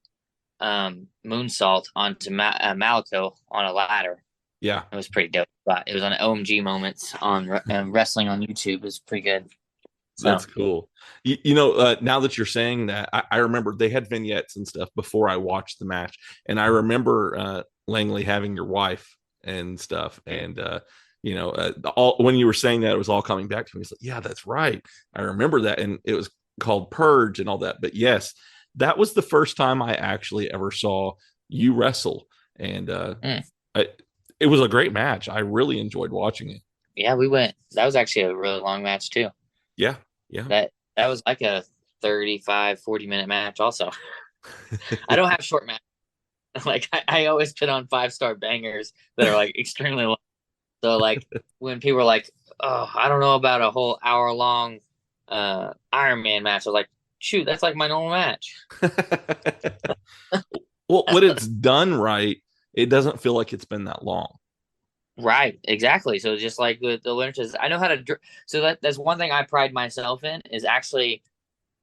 moonsault onto Malico on a ladder. Yeah. It was pretty dope spot. It was on OMG Moments on wrestling on YouTube. It was pretty good. So. That's cool. You know, now that you're saying that, I remember they had vignettes and stuff before I watched the match, and I remember Langley having your wife and stuff, and you know, all when you were saying that, it was all coming back to me. It's like, yeah, that's right. I remember that, and it was called Purge and all that. But yes, that was the first time I actually ever saw you wrestle, and it was a great match. I really enjoyed watching it. Yeah, that was actually a really long match too. Yeah. That was like a 35-40 minute match also. I don't have short matches. Like I always put on 5-star bangers that are like extremely long. So like when people are like, oh, I don't know about a whole hour long Iron Man match, I was like, shoot, that's like my normal match. Well, when it's done right, it doesn't feel like it's been that long. Right, exactly. So just like the learners, I know how to. So that's one thing I pride myself in is actually,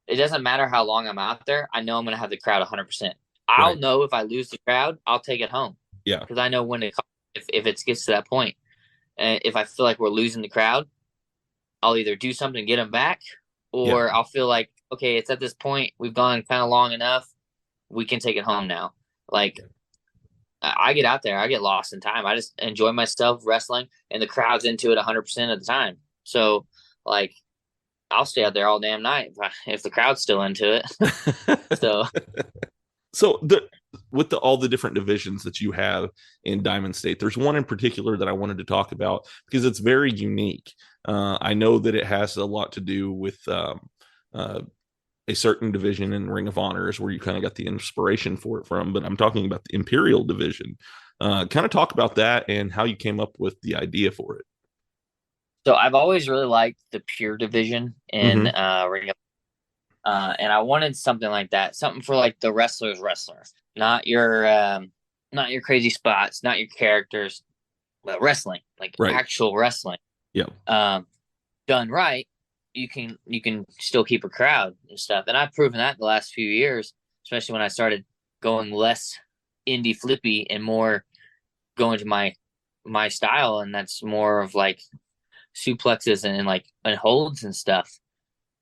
it doesn't matter how long I'm out there. I know I'm going to have the crowd 100%. I'll know if I lose the crowd, I'll take it home. Yeah, because I know when to if it gets to that point. And if I feel like we're losing the crowd, I'll either do something to get them back, or I'll feel like, okay, it's at this point, we've gone kind of long enough, we can take it home now. Like. I get out there, I get lost in time. I just enjoy myself wrestling, and the crowd's into it 100% of the time. So, like, I'll stay out there all damn night if the crowd's still into it. So with all the different divisions that you have in Diamond State, there's one in particular that I wanted to talk about because it's very unique. I know that it has a lot to do with a certain division in Ring of Honor is where you kind of got the inspiration for it from, but I'm talking about the Imperial division. Kind of talk about that and how you came up with the idea for it. So I've always really liked the pure division in Ring of Honor. And I wanted something like that, something for like the wrestler, not your crazy spots, not your characters, but wrestling, like actual wrestling. Yeah. Done right. You can still keep a crowd and stuff. And I've proven that the last few years, especially when I started going less indie flippy and more going to my style. And that's more of like suplexes and holds and stuff,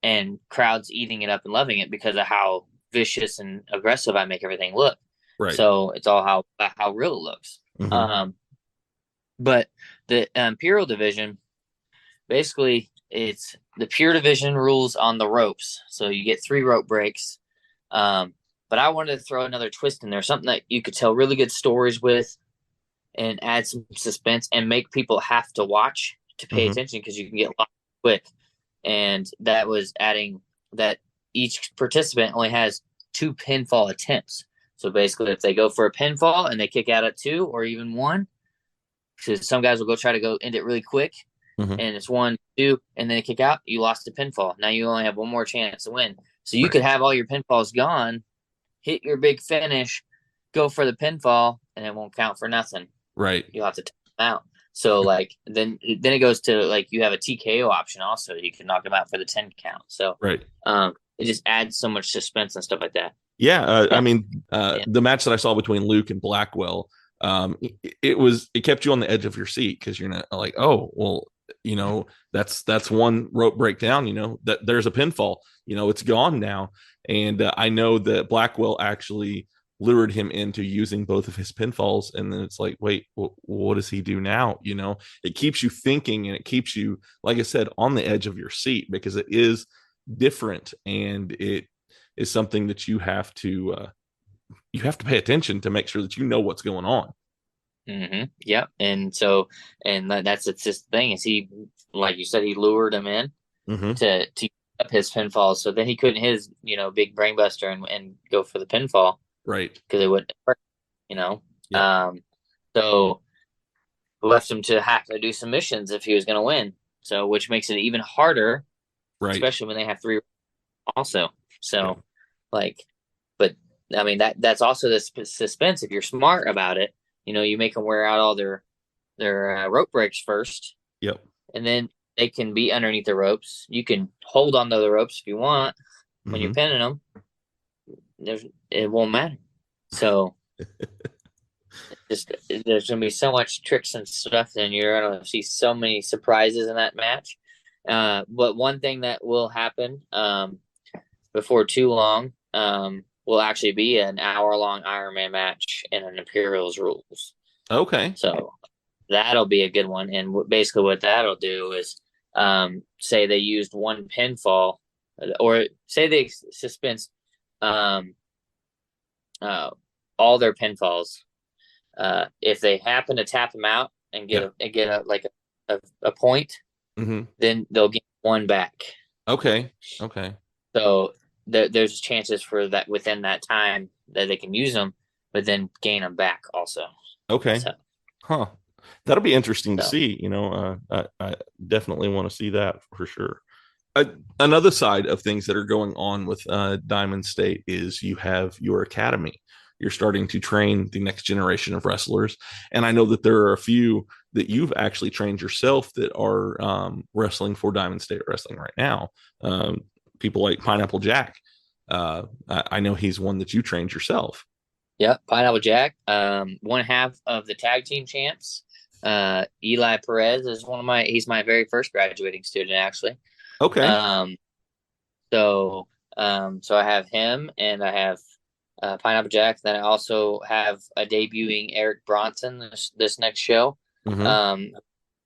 and crowds eating it up and loving it because of how vicious and aggressive I make everything look. Right. So it's all how real it looks. Mm-hmm. But the Imperial division, basically, it's the pure division rules on the ropes. So you get 3 rope breaks. But I wanted to throw another twist in there, something that you could tell really good stories with and add some suspense and make people have to watch to pay attention because you can get lost quick. And that was adding that each participant only has 2 pinfall attempts. So basically, if they go for a pinfall and they kick out at 2 or even 1, because some guys will go try to go end it really quick. And it's 1, 2, and then they kick out. You lost a pinfall. Now you only have 1 more chance to win. So you could have all your pinfalls gone, hit your big finish, go for the pinfall, and it won't count for nothing. Right. You'll have to take them out. So like then it goes to like you have a TKO option also. You can knock them out for the 10 count. So right. It just adds so much suspense and stuff like that. Yeah, I mean, the match that I saw between Luke and Blackwell, it kept you on the edge of your seat because you're not like, oh, well, you know, that's one rope breakdown. You know that there's a pinfall. You know, it's gone now, and I know that Blackwell actually lured him into using both of his pinfalls, and then it's like, wait, what does he do now? You know, it keeps you thinking, and it keeps you, like I said, on the edge of your seat because it is different, and it is something that you have to pay attention to make sure that you know what's going on. Mm-hmm. Yep. And so, and that's it's just the thing is he, like you said, he lured him in to up his pinfall, so then he couldn't his big brain buster and go for the pinfall, right? Because it wouldn't work, so left him to have to do submissions if he was going to win. So which makes it even harder, right? Especially when they have 3 also. So but I mean that's also the suspense. If you're smart about it, you make them wear out all their rope breaks first. Yep. And then they can be underneath the ropes. You can hold onto the ropes if you want. When you're pinning them, it won't matter. So there's going to be so much tricks and stuff, and you're going to see so many surprises in that match. But one thing that will happen before too long will actually be an hour-long Ironman match in an Imperials rules. Okay. So that'll be a good one. And basically what that'll do is say they used one pinfall, or say they suspend all their pinfalls. If they happen to tap them out and get a point, then they'll get one back. Okay. So there's chances for that within that time that they can use them, but then gain them back also. Okay. So. That'll be interesting to see. I definitely want to see that for sure. Another side of things that are going on with Diamond State is you have your academy. You're starting to train the next generation of wrestlers. And I know that there are a few that you've actually trained yourself that are wrestling for Diamond State Wrestling right now. People like Pineapple Jack. I know he's one that you trained yourself. Yeah, Pineapple Jack, one half of the tag team champs. Eli Perez is he's my very first graduating student, actually. Okay. So I have him, and I have Pineapple Jack. Then I also have a debuting Eric Bronson this next show.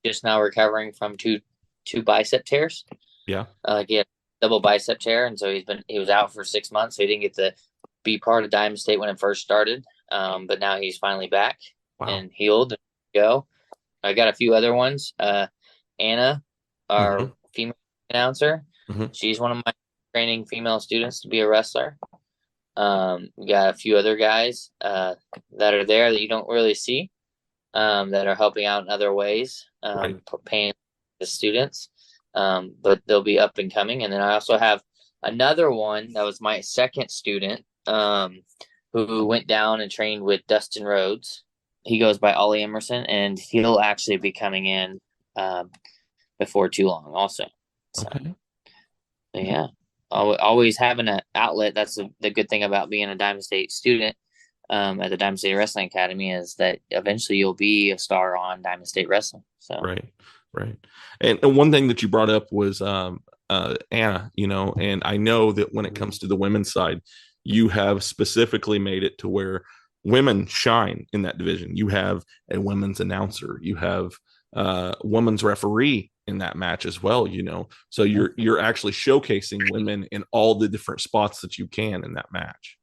Just now recovering from two bicep tears. Yeah. He had double bicep tear, and so he was out for 6 months, so he didn't get to be part of Diamond State when it first started. But now he's finally back and healed and go. I got a few other ones. Anna, our female announcer, she's one of my training female students to be a wrestler. We got a few other guys that are there that you don't really see, that are helping out in other ways, paying the students. But they'll be up and coming. And then I also have another one that was my second student, who went down and trained with Dustin Rhodes. He goes by Ollie Emerson, and he'll actually be coming in before too long also. So, yeah, always having an outlet. That's the good thing about being a Diamond State student at the Diamond State Wrestling Academy, is that eventually you'll be a star on Diamond State Wrestling. So Right. And one thing that you brought up was Anna, and I know that when it comes to the women's side, you have specifically made it to where women shine in that division. You have a women's announcer, you have a women's referee in that match as well, so you're actually showcasing women in all the different spots that you can in that match.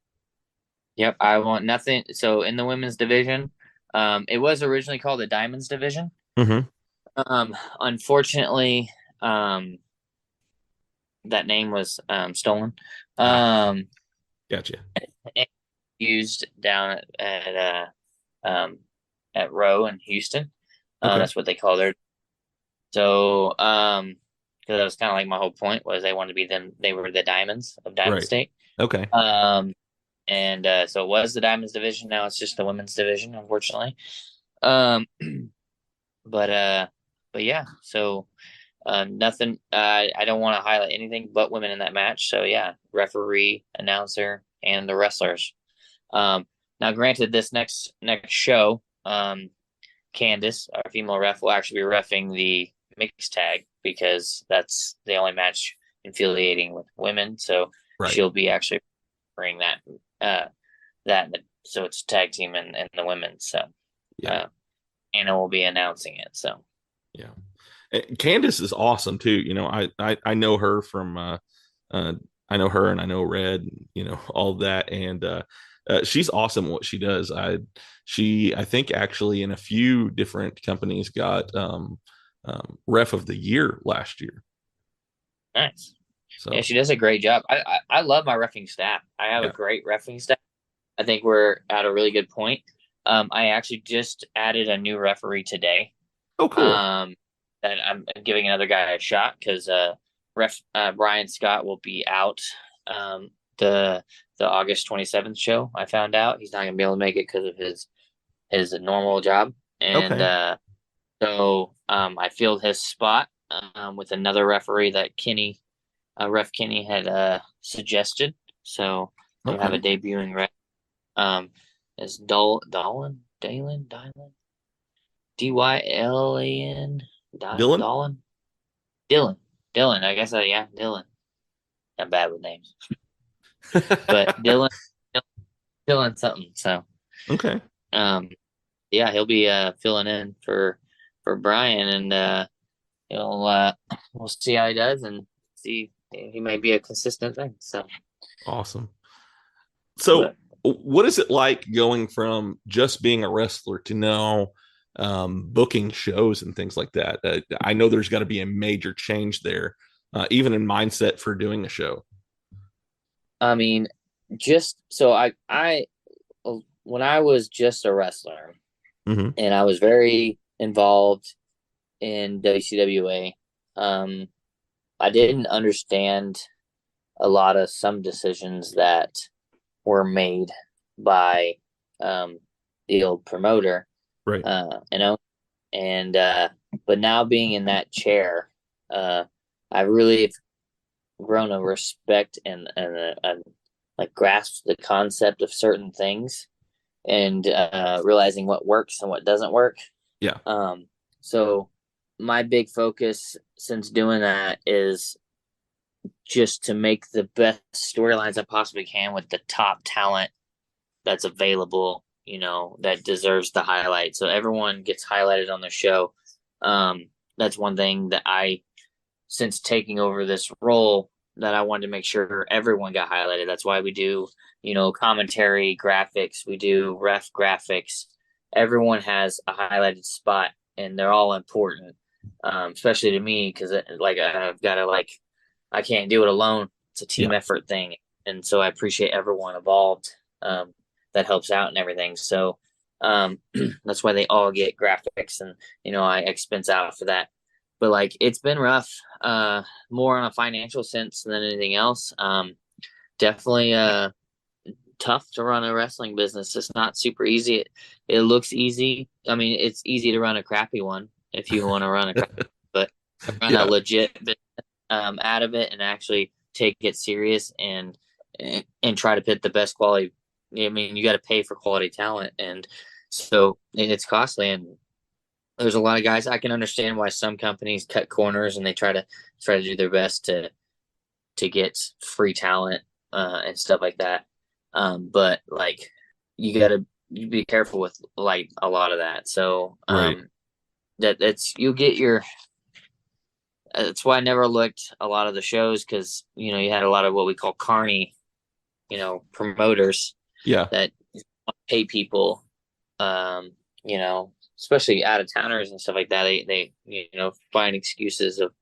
Yep. I want nothing. So in the women's division, it was originally called the Diamonds division. Unfortunately, that name was stolen. Gotcha. Used down at Row in Houston. That's what they call their. So, because that was kind of like my whole point was they wanted to be them. They were the Diamonds of Diamond State. Okay. And so it was the Diamonds division. Now it's just the women's division, unfortunately. But yeah, so nothing. I don't want to highlight anything but women in that match. So yeah, referee, announcer, and the wrestlers. Now, granted, this next show, Candace, our female ref, will actually be reffing the mixed tag because that's the only match affiliating with women. So she'll be actually bring that. So it's tag team and the women. So Anna will be announcing it. So Candace is awesome too. You know, I know her from I know her and I know Red, you know, all that, and she's awesome at what she does. I think actually in a few different companies got ref of the year last year. Nice. So yeah, she does a great job. I love my reffing staff. I have a great reffing staff. I think we're at a really good point. I actually just added a new referee today. Oh, cool. That I'm giving another guy a shot because Brian Scott will be out the August 27th show. I found out he's not going to be able to make it because of his normal job. And so I filled his spot with another referee that Ref Kenny had suggested. So we have a debuting ref. It's Dylin? D-Y-L-A-N? Dylan? Dylan. I guess, Dylan. I'm bad with names. But Dylan something. So, okay. Yeah, he'll be filling in for Brian, and we'll see how he does and see. He may be a consistent thing. So awesome. So what is it like going from just being a wrestler to now booking shows and things like that? I know there's got to be a major change there, even in mindset for doing a show. I mean, just so I when I was just a wrestler, mm-hmm. and I was very involved in WCWA, I didn't understand a lot of some decisions that were made by the old promoter, right? And but now being in that chair, I really have grown a respect and like grasp the concept of certain things and realizing what works and what doesn't work. Yeah. So my big focus since doing that is just to make the best storylines I possibly can with the top talent that's available, you know, that deserves the highlight. So everyone gets highlighted on the show. That's one thing that since taking over this role, that I wanted to make sure everyone got highlighted. That's why we do, you know, commentary graphics. We do ref graphics. Everyone has a highlighted spot and they're all important. Especially to me, because I've got to I can't do it alone. It's a team effort thing, and so I appreciate everyone involved that helps out and everything. So that's why they all get graphics, and you know I expense out for that. But it's been rough, more on a financial sense than anything else. Definitely tough to run a wrestling business. It's not super easy. It looks easy. I mean, it's easy to run a crappy one if you want to run but run a legit business out of it and actually take it serious and try to put the best quality. I mean, you got to pay for quality talent, and so it's costly. And there's a lot of guys. I can understand why some companies cut corners and they try to do their best to get free talent and stuff like that. But you got to be careful with a lot of that. So right. You'll get your. That's why I never looked a lot of the shows, because you know you had a lot of what we call carny, you know, promoters. Yeah. That pay people, you know, especially out of towners and stuff like that. They you know find excuses of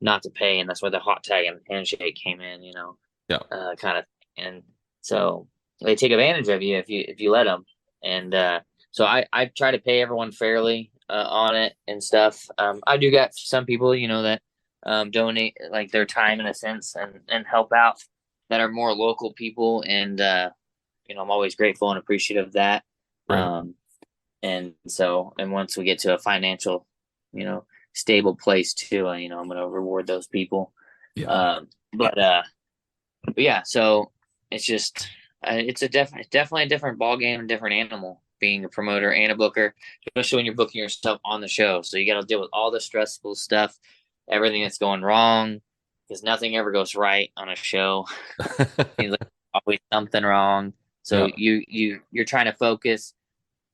not to pay, and that's where the hot tag and handshake came in. You know. Yeah. Kind of, and so they take advantage of you if you let them, and so I try to pay everyone fairly on it and stuff. I do got some people, you know, that donate their time in a sense and help out, that are more local people and I'm always grateful and appreciative of that. Right. And once we get to a financial, stable place too, I'm going to reward those people. Yeah. But yeah, so it's just, it's definitely a different ball game, and different animal being a promoter and a booker, especially when you're booking yourself on the show. So you got to deal with all the stressful stuff, everything that's going wrong, because nothing ever goes right on a show. Seems like always something wrong. So you're trying to focus.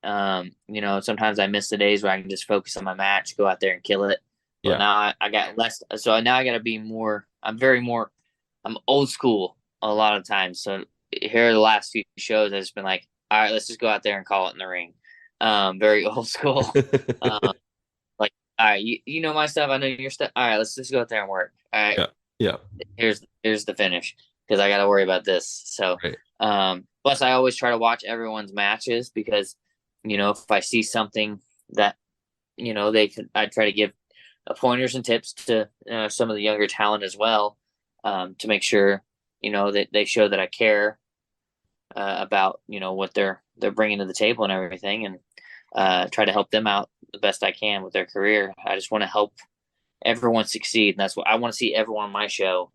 Sometimes I miss the days where I can just focus on my match, go out there and kill it. But now I got less. So now I got to be more. I'm old school a lot of times. So here are the last few shows, I've just been like, all right, let's just go out there and call it in the ring. Very old school. Like, all right, you know my stuff, I know your stuff. All right, let's just go out there and work. All right. Yeah. Here's the finish, because I got to worry about this. So, plus I always try to watch everyone's matches, because, if I see something that, I try to give pointers and tips to some of the younger talent as well, to make sure, that they show that I care about, what they're bringing to the table and everything, and try to help them out the best I can with their career. I just want to help everyone succeed. And that's what I want to see. Everyone on my show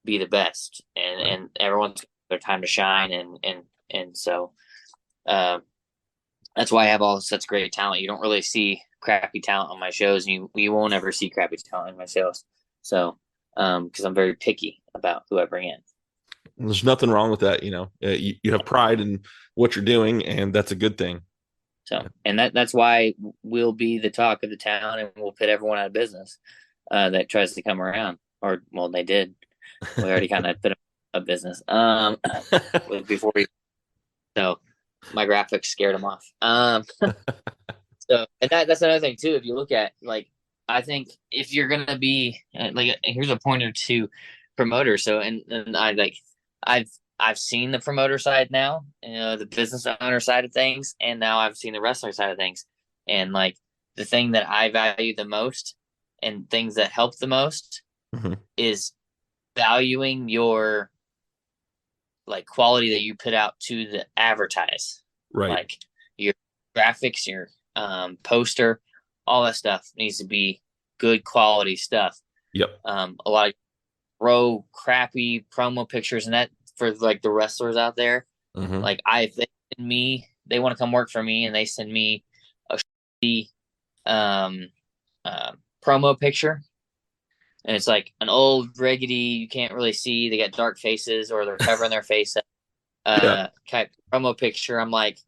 be the best, and everyone's their time to shine. And so, that's why I have all such great talent. You don't really see crappy talent on my shows, and you won't ever see crappy talent on my shows. So, because I'm very picky about who I bring in. There's nothing wrong with that. You have pride in what you're doing, and that's a good thing. So, and that's why we'll be the talk of the town, and we'll put everyone out of business that tries to come around. Or, well, they did. We already kind of put them out of business before we. So, my graphics scared them off. So, and that's another thing too. If you look at, like, I think if you're gonna be like, here's a pointer to promoters. So, and I've seen the promoter side now, the business owner side of things, and now I've seen the wrestler side of things. And like, the thing that I value the most and things that help the most is valuing your like quality that you put out to the advertise. Right. Like your graphics, your poster, all that stuff needs to be good quality stuff. Yep. A lot of crappy promo pictures and that for like the wrestlers out there. Like they want to come work for me, and they send me a shitty promo picture, and it's like an old riggedy, you can't really see, they got dark faces, or they're covering their face type promo picture. I'm like,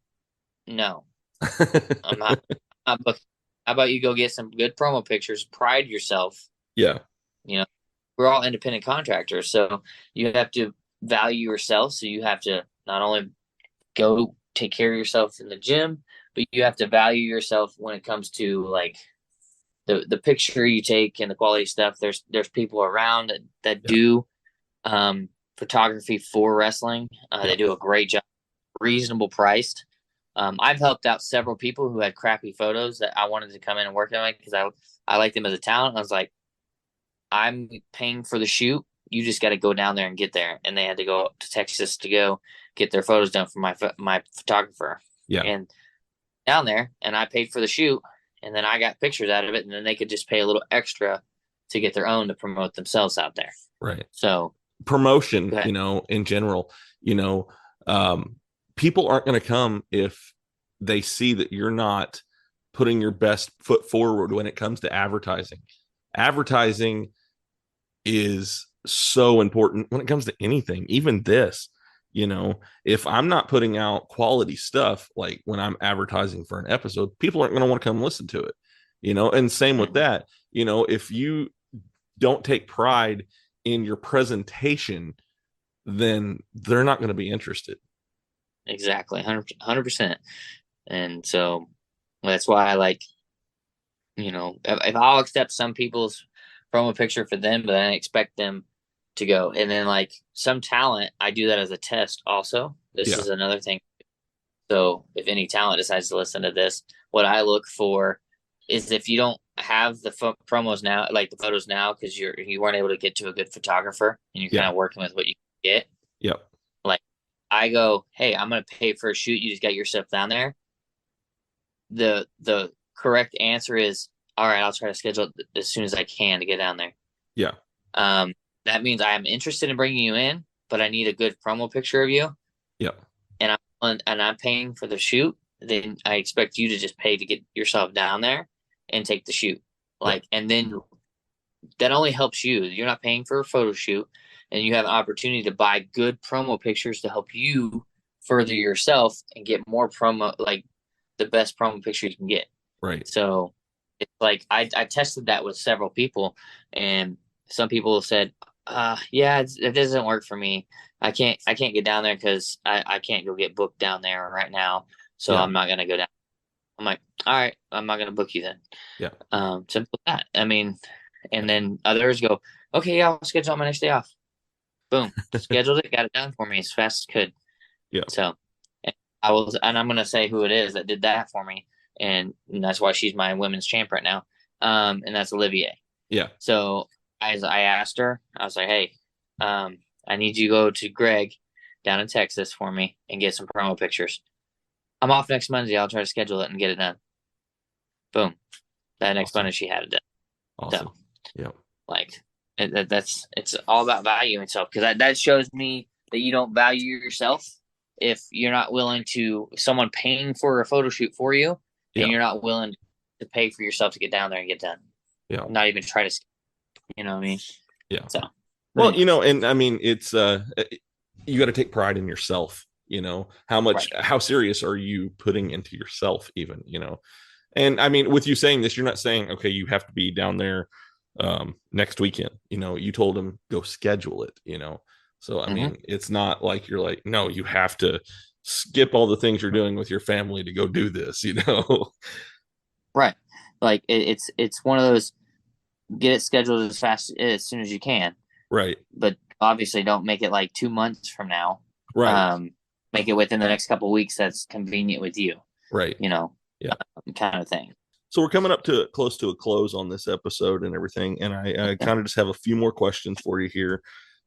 no, I'm not booking. How about you go get some good promo pictures, pride yourself. Yeah. We're all independent contractors, so you have to value yourself. So you have to not only go take care of yourself in the gym, but you have to value yourself when it comes to like the picture you take and the quality stuff. There's people around that do photography for wrestling. They do a great job, reasonable priced. I've helped out several people who had crappy photos that I wanted to come in and work on it, because I like them as a talent. I was like, I'm paying for the shoot. You just got to go down there and get there. And they had to go up to Texas to go get their photos done for my photographer. Yeah. And down there, and I paid for the shoot, and then I got pictures out of it, and then they could just pay a little extra to get their own to promote themselves out there. Right. So promotion, in general, people aren't going to come if they see that you're not putting your best foot forward when it comes to advertising. Advertising is so important when it comes to anything, even this. If I'm not putting out quality stuff, like when I'm advertising for an episode, people aren't going to want to come listen to it, and same with that. If you don't take pride in your presentation, then they're not going to be interested. Exactly. 100%. And so that's why I like, if I'll accept some people's promo picture for them, but I expect them to go. And then like some talent, I do that as a test also. This is another thing. So if any talent decides to listen to this, what I look for is, if you don't have the promos now, like the photos now, because you weren't able to get to a good photographer and you're kind of working with what you get. Yep. Like, I go, hey, I'm going to pay for a shoot. You just got your stuff down there. The correct answer is, all right, I'll try to schedule it as soon as I can to get down there. Yeah. That means I am interested in bringing you in, but I need a good promo picture of you. Yeah. And I'm paying for the shoot. Then I expect you to just pay to get yourself down there and take the shoot. And then that only helps you. You're not paying for a photo shoot, and you have an opportunity to buy good promo pictures to help you further yourself and get more promo, like the best promo picture you can get. Right. So it's like I tested that with several people, and some people said, yeah, it doesn't work for me. I can't get down there because I can't go get booked down there right now. So I'm not going to go down. I'm like, all right, I'm not going to book you then. Yeah. Simple as that. I mean, and then others go, okay, yeah, I'll schedule my next day off. Boom. Scheduled it, got it done for me as fast as could. Yeah. So I'm going to say who it is that did that for me. And that's why she's my women's champ right now. And that's Olivier. Yeah. So as I asked her, I was like, hey, I need you to go to Greg down in Texas for me and get some promo pictures. I'm off next Monday. I'll try to schedule it and get it done. Boom. That next Monday she had it done. Awesome. So, it's all about valuing yourself, because that shows me that you don't value yourself if you're not willing to, someone paying for a photo shoot for you, and you're not willing to pay for yourself to get down there and get done. Yeah. Not even try to, you know what I mean? Yeah. So, well, and I mean, it's, you got to take pride in yourself, how serious are you putting into yourself even, and I mean, with you saying this, you're not saying, okay, you have to be down there next weekend, you told him go schedule it, so I mean, it's not like you're like, no, you have to skip all the things you're doing with your family to go do this, right. Like it's one of those, get it scheduled as soon as you can, right? But obviously don't make it like 2 months from now, right? Make it within the next couple of weeks that's convenient with you, right? Kind of thing. So we're coming up to close to a close on this episode and everything, and I kind of just have a few more questions for you here,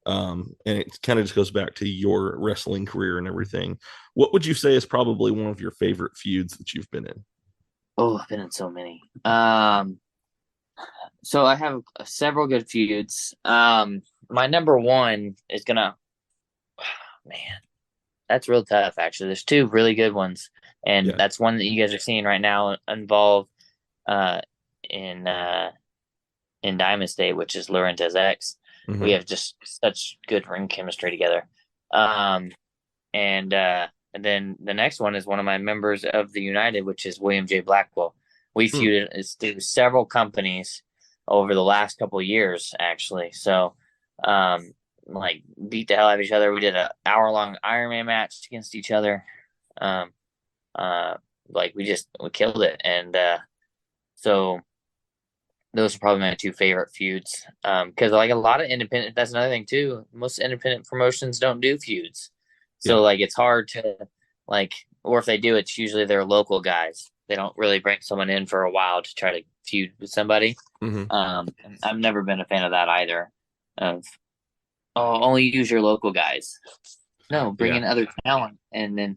and it kind of just goes back to your wrestling career and everything. What would you say is probably one of your favorite feuds that you've been in? Oh, I've been in so many. So I have several good feuds. My number one is gonna, that's real tough. Actually, there's two really good ones, and that's one that you guys are seeing right now involve in Diamond State, which is Laurentez X. Mm-hmm. We have just such good ring chemistry together. And then the next one is one of my members of the United, which is William J. Blackwell. We feuded through several companies over the last couple of years, actually. So, beat the hell out of each other. We did an hour-long Ironman match against each other. We killed it. And so those are probably my two favorite feuds. Because a lot of independent, that's another thing too. Most independent promotions don't do feuds. So it's hard to or if they do, it's usually their local guys. They don't really bring someone in for a while to try to feud with somebody. Mm-hmm. I've never been a fan of that either. Only use your local guys. No, bring in other talent and then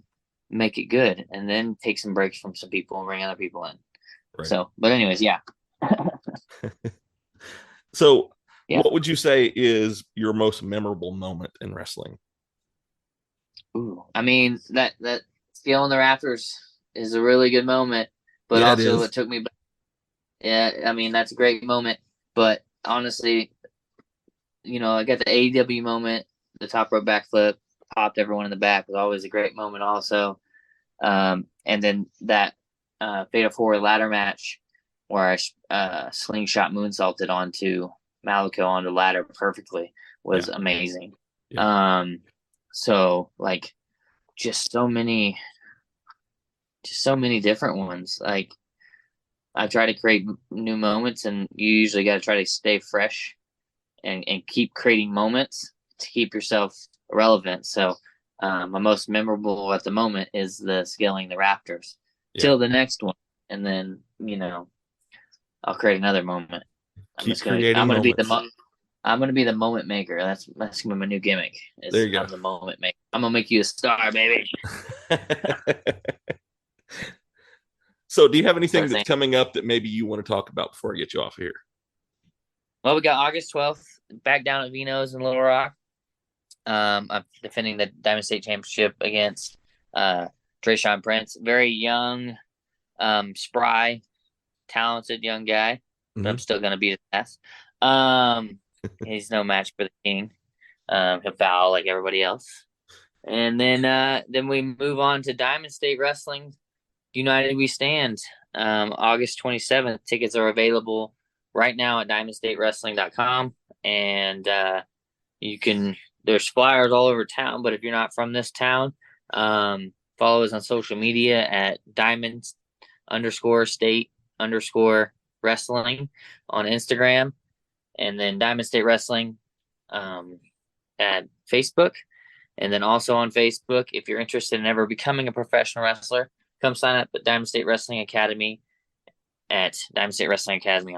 make it good, and then take some breaks from some people and bring other people in. Right. So, but anyways, yeah. So, what would you say is your most memorable moment in wrestling? Ooh, I mean that scaling the rafters is a really good moment, but also it took me back. Yeah, I mean that's a great moment, but honestly, I got the AEW moment, the top rope backflip, popped everyone in the back, was always a great moment also. And then that Fatal 4 ladder match where I slingshot moonsaulted onto Malico on the ladder perfectly was amazing. Yeah. So just so many different ones. I try to create new moments, and you usually got to try to stay fresh and keep creating moments to keep yourself relevant. So my most memorable at the moment is the scaling the rafters till the next one. And then, I'll create another moment. I'm going to be the I'm gonna be the moment maker. That's gonna be my new gimmick. There you go. I'm the moment maker. I'm gonna make you a star, baby. So, do you have anything that's coming up that maybe you want to talk about before I get you off here? Well, we got August 12th back down at Vino's in Little Rock. I'm defending the Diamond State Championship against Drayshawn Prince. Very young, spry, talented young guy. But I'm still gonna beat his ass. He's no match for the king. He'll foul like everybody else. And then we move on to Diamond State Wrestling. United We Stand. August 27th. Tickets are available right now at diamondstatewrestling.com. And there's flyers all over town, but if you're not from this town, follow us on social media at diamond_state_wrestling on Instagram, and then Diamond State Wrestling at Facebook. And then also on Facebook, if you're interested in ever becoming a professional wrestler, come sign up at Diamond State Wrestling Academy at Diamond State Wrestling Academy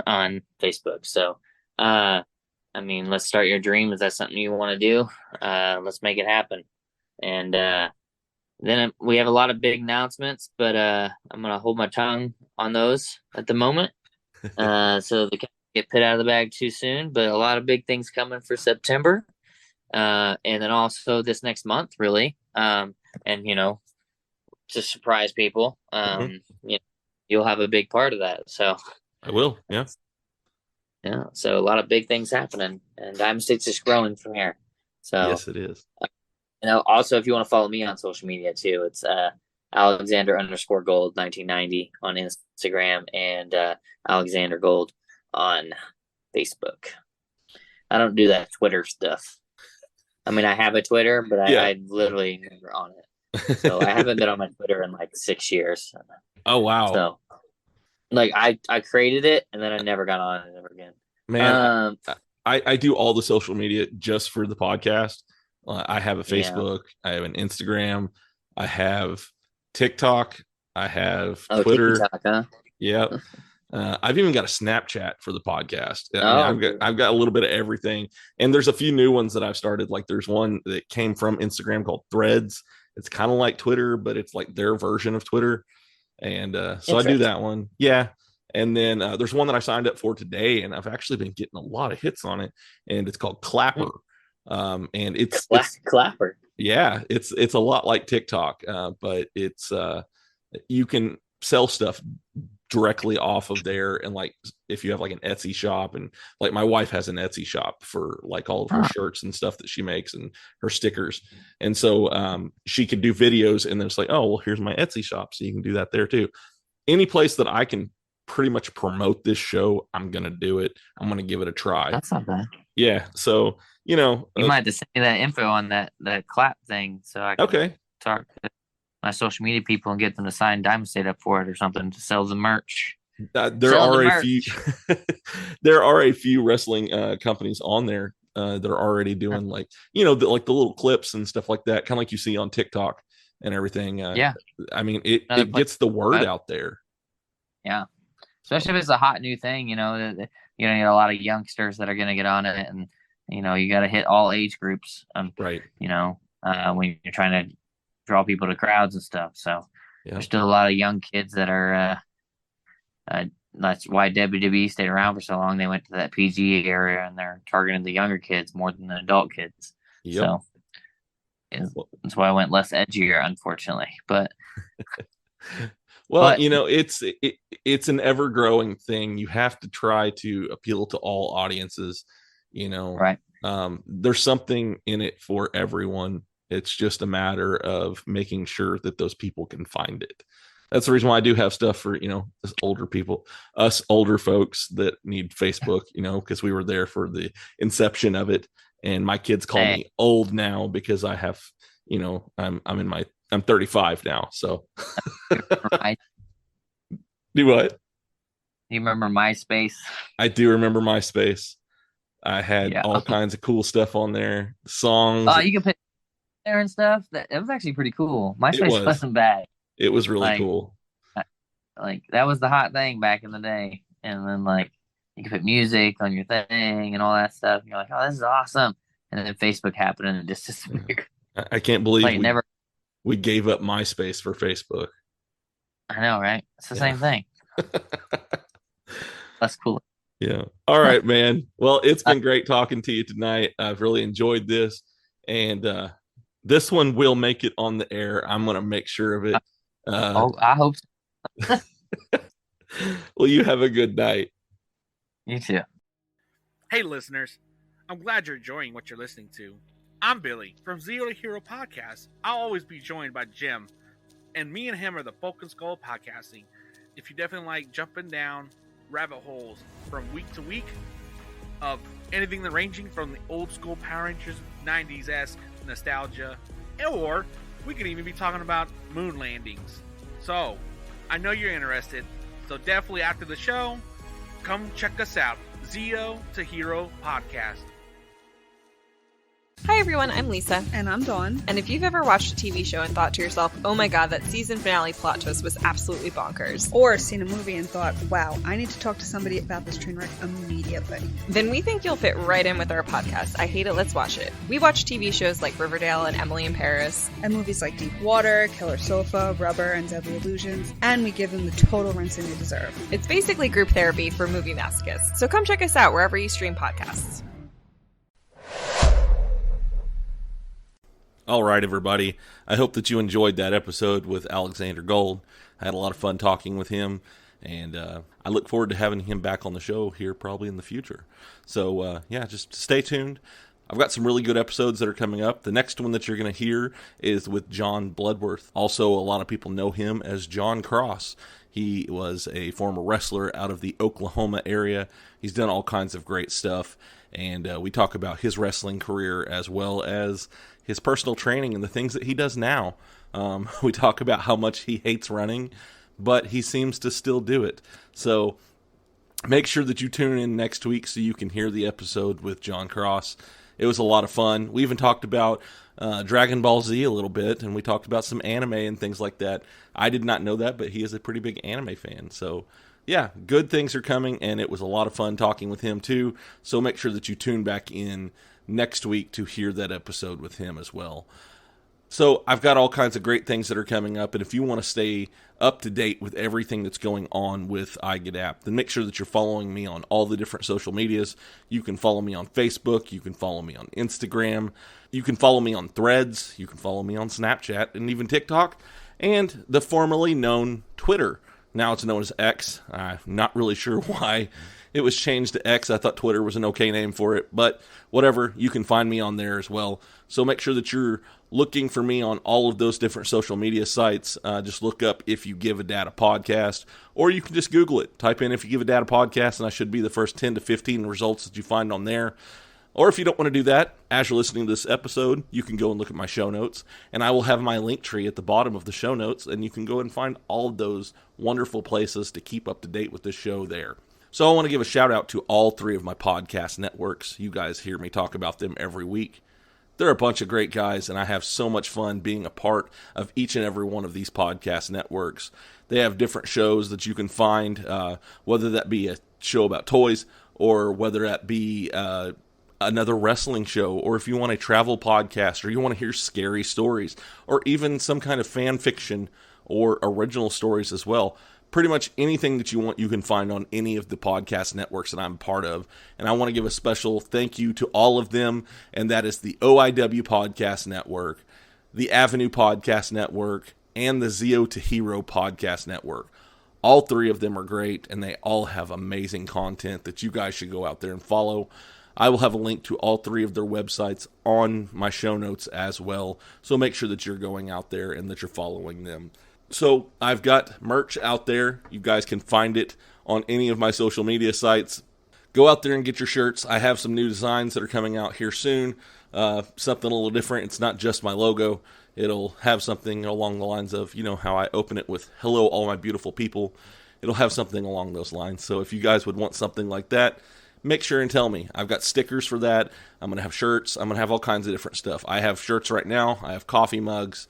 on Facebook. So, let's start your dream. Is that something you want to do? Let's make it happen. And then we have a lot of big announcements, but I'm going to hold my tongue on those at the moment. So they can't get put out of the bag too soon, but a lot of big things coming for September. And then also this next month, really. To surprise people, you'll have a big part of that. So I will. Yeah. Yeah. So a lot of big things happening, and Diamond State's just growing from here. So yes, it is. Also, if you want to follow me on social media too, it's Alexander_Gold 1990 on Instagram and Alexander Gold on Facebook. I don't do that Twitter stuff. I mean, I have a Twitter, but I literally never on it. So I haven't been on my Twitter in like 6 years. Oh, wow. So I created it and then I never got on it ever again. Man, I do all the social media just for the podcast. I have a Facebook. I have an Instagram. I have TikTok. I have Twitter. TikTok, huh? Yeah. I've even got a Snapchat for the podcast. I've got a little bit of everything. And there's a few new ones that I've started. Like there's one that came from Instagram called Threads. It's kind of like Twitter, but it's like their version of Twitter. And so I do that one. Yeah. And then there's one that I signed up for today, and I've actually been getting a lot of hits on it. And it's called Clapper. And it's Clapper. Yeah, it's a lot like TikTok, but it's you can sell stuff directly off of there. And like if you have like an Etsy shop, and like my wife has an Etsy shop for like all of her shirts and stuff that she makes and her stickers, and so she could do videos, and then it's like, oh well, here's my Etsy shop, so you can do that there too. Any place that I can pretty much promote this show, I'm gonna do it. I'm gonna give it a try. That's not bad. Yeah, so you might have to send me that info on that clap thing, so I can talk to my social media people and get them to sign Diamond State up for it or something to sell the merch. There are a few wrestling companies on there that are already doing like the little clips and stuff like that, kind of like you see on TikTok and everything. I mean it gets the word out there. Yeah, especially if it's a hot new thing. You got a lot of youngsters that are going to get on it, and you got to hit all age groups. Right. When you're trying to draw people to crowds and stuff. So there's still a lot of young kids that are. That's why WWE stayed around for so long. They went to that PG area, and they're targeting the younger kids more than the adult kids. Yep. So that's why I went less edgier, unfortunately. But it's an ever growing thing. You have to try to appeal to all audiences. Right. There's something in it for everyone. It's just a matter of making sure that those people can find it. That's the reason why I do have stuff for, older people, us older folks that need Facebook, because we were there for the inception of it. And my kids call me old now because I have, I'm 35 now. So do what? You remember MySpace? I do remember MySpace. I had all kinds of cool stuff on there. Songs. Oh, you can put there and stuff. It was actually pretty cool. MySpace wasn't bad. It was really cool. Like that was the hot thing back in the day. And then You can put music on your thing and all that stuff. And you're like, oh, this is awesome. And then Facebook happened and it just disappeared. I can't believe Like we gave up MySpace for Facebook. I know, right? It's the same thing. That's cool. Yeah. All right, man. Well, it's been great talking to you tonight. I've really enjoyed this. And this one will make it on the air. I'm going to make sure of it. I hope so. Well, you have a good night. You too. Hey, listeners. I'm glad you're enjoying what you're listening to. I'm Billy from Zero to Hero Podcast. I'll always be joined by Jim. And me and him are the Folk and Skull Podcasting. If you definitely like jumping down rabbit holes from week to week of anything that ranging from the old school Power Rangers 90s-esque nostalgia, or we could even be talking about moon landings. So, I know you're interested, so definitely after the show, come check us out. Zero to Hero Podcast. Hi everyone, I'm Lisa. And I'm Dawn. And if you've ever watched a TV show and thought to yourself, oh my god, that season finale plot twist was absolutely bonkers. Or seen a movie and thought, wow, I need to talk to somebody about this train wreck immediately. Then we think you'll fit right in with our podcast, I Hate It, Let's Watch It. We watch TV shows like Riverdale and Emily in Paris. And movies like Deep Water, Killer Sofa, Rubber, and Deadly Illusions. And we give them the total rinsing they deserve. It's basically group therapy for movie masochists. So come check us out wherever you stream podcasts. All right, everybody. I hope that you enjoyed that episode with Alexander Gold. I had a lot of fun talking with him, and I look forward to having him back on the show here probably in the future. So, yeah, just stay tuned. I've got some really good episodes that are coming up. The next one that you're going to hear is with John Bloodworth. Also, a lot of people know him as John Cross. He was a former wrestler out of the Oklahoma area. He's done all kinds of great stuff, and we talk about his wrestling career as well as his personal training and the things that he does now. We talk about how much he hates running, but he seems to still do it. So make sure that you tune in next week so you can hear the episode with John Cross. It was a lot of fun. We even talked about Dragon Ball Z a little bit, and we talked about some anime and things like that. I did not know that, but he is a pretty big anime fan. So, yeah, good things are coming, and it was a lot of fun talking with him, too. So make sure that you tune back in next week to hear that episode with him as well. So I've got all kinds of great things that are coming up, and if you want to stay up to date with everything that's going on with iGetApp, then make sure that you're following me on all the different social medias. You can follow me on Facebook, you can follow me on Instagram, you can follow me on Threads, you can follow me on Snapchat, and even TikTok, and the formerly known Twitter. Now it's known as X. I'm not really sure why it was changed to X. I thought Twitter was an okay name for it, but whatever, you can find me on there as well. So make sure that you're looking for me on all of those different social media sites. Just look up If You Give a Data Podcast, or you can just Google it. Type in If You Give a Data Podcast, and I should be the first 10 to 15 results that you find on there. Or if you don't want to do that, as you're listening to this episode, you can go and look at my show notes, and I will have my Linktree at the bottom of the show notes, and you can go and find all of those wonderful places to keep up to date with this show there. So I want to give a shout out to all three of my podcast networks. You guys hear me talk about them every week. They're a bunch of great guys, and I have so much fun being a part of each and every one of these podcast networks. They have different shows that you can find, whether that be a show about toys, or whether that be another wrestling show, or if you want a travel podcast, or you want to hear scary stories, or even some kind of fan fiction or original stories as well. Pretty much anything that you want, you can find on any of the podcast networks that I'm part of. And I want to give a special thank you to all of them, and that is the OIW Podcast Network, the Avenue Podcast Network, and the Zero to Hero Podcast Network. All three of them are great, and they all have amazing content that you guys should go out there and follow. I will have a link to all three of their websites on my show notes as well, so make sure that you're going out there and that you're following them. So I've got merch out there. You guys can find it on any of my social media sites. Go out there and get your shirts. I have some new designs that are coming out here soon. Something a little different. It's not just my logo. It'll have something along the lines of, you know, how I open it with, hello, all my beautiful people. It'll have something along those lines. So if you guys would want something like that, make sure and tell me. I've got stickers for that. I'm going to have shirts. I'm going to have all kinds of different stuff. I have shirts right now. I have coffee mugs.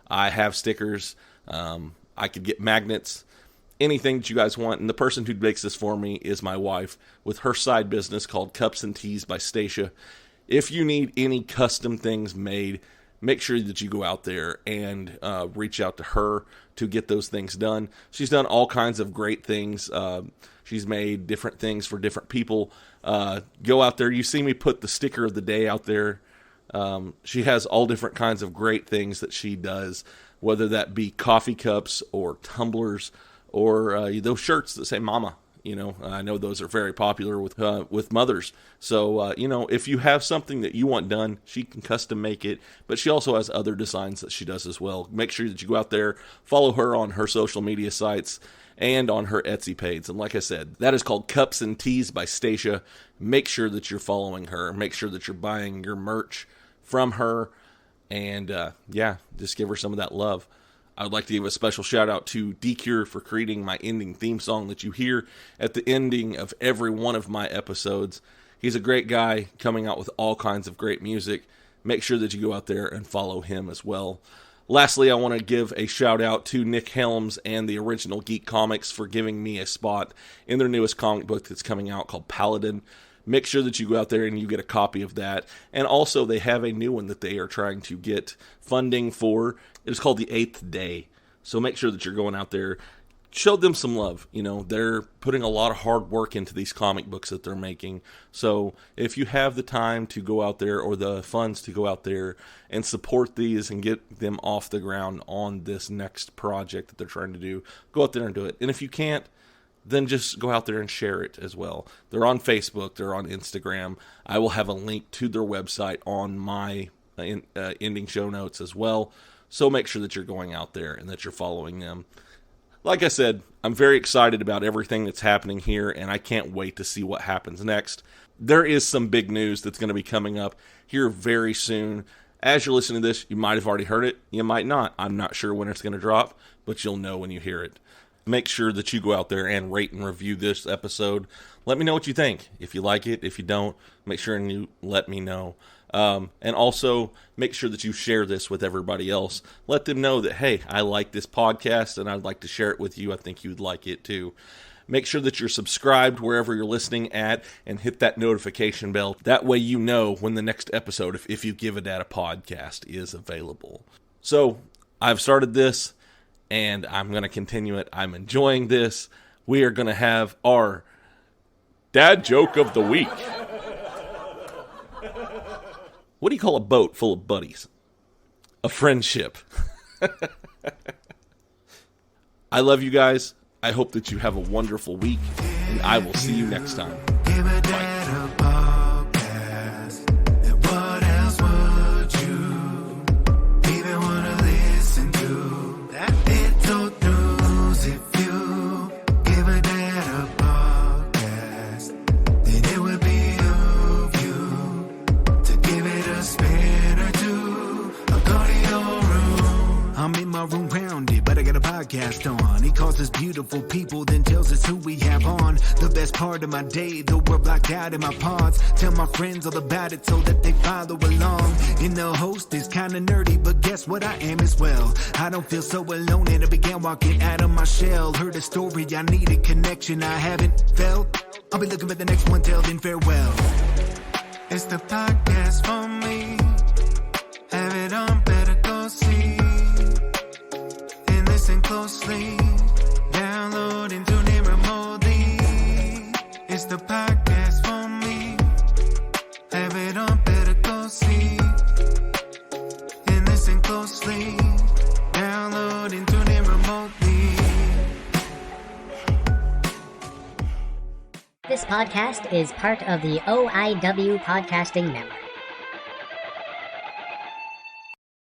I have stickers. I could get magnets. anything that you guys want. And the person who makes this for me is my wife with her side business called Cups and Teas by Stasha. If you need any custom things made, make sure that you go out there and reach out to her to get those things done. She's done all kinds of great things. She's made different things for different people. Go out there. You see me put the sticker of the day out there. She has all different kinds of great things that she does, whether that be coffee cups or tumblers or those shirts that say mama. You know, I know those are very popular with mothers. So, you know, if you have something that you want done, she can custom make it. But she also has other designs that she does as well. Make sure that you go out there, follow her on her social media sites and on her Etsy page. And like I said, that is called Cups and Teas by Stasha. Make sure that you're following her. Make sure that you're buying your merch from her. And, yeah, just give her some of that love. I would like to give a special shout out to D-Cure for creating my ending theme song that you hear at the ending of every one of my episodes. He's a great guy coming out with all kinds of great music. Make sure that you go out there and follow him as well. Lastly, I want to give a shout out to Nick Helms and the original Geek Comics for giving me a spot in their newest comic book that's coming out called Paladin. Make sure that you go out there and you get a copy of that. And also, they have a new one that they are trying to get funding for. It's called The Eighth Day. So make sure that you're going out there. Show them some love. You know, they're putting a lot of hard work into these comic books that they're making. So if you have the time to go out there or the funds to go out there and support these and get them off the ground on this next project that they're trying to do, go out there and do it. And if you can't, then just go out there and share it as well. They're on Facebook. They're on Instagram. I will have a link to their website on my ending show notes as well. So make sure that you're going out there and that you're following them. Like I said, I'm very excited about everything that's happening here, and I can't wait to see what happens next. There is some big news that's going to be coming up here very soon. As you're listening to this, you might have already heard it. You might not. I'm not sure when it's going to drop, but you'll know when you hear it. Make sure that you go out there and rate and review this episode. Let me know what you think. If you like it, if you don't, make sure and you let me know. And also, make sure that you share this with everybody else. Let them know that, hey, I like this podcast and I'd like to share it with you. I think you'd like it too. Make sure that you're subscribed wherever you're listening at and hit that notification bell. That way you know when the next episode, if you give a dad a podcast, is available. So, I've started this. And I'm going to continue it. I'm enjoying this. We are going to have our dad joke of the week. What do you call a boat full of buddies? A friendship. I love you guys. I hope that you have a wonderful week. And I will see you next time. Bye. Room rounded, but I got a podcast on. He calls us beautiful people, then tells us who we have on. The best part of my day, though we're blocked out in my pods. Tell my friends all about it so that they follow along. And the host is kinda nerdy, but guess what I am as well. I don't feel so alone and I began walking out of my shell. Heard a story, I need a connection I haven't felt. I'll be looking for the next one, till then farewell. It's the podcast for me. Have it on, better go see. Listen closely, download and tune in remotely. It's the podcast for me. Have it on, better go see. And listen closely, download and tune in remotely. This podcast is part of the OIW Podcasting Network.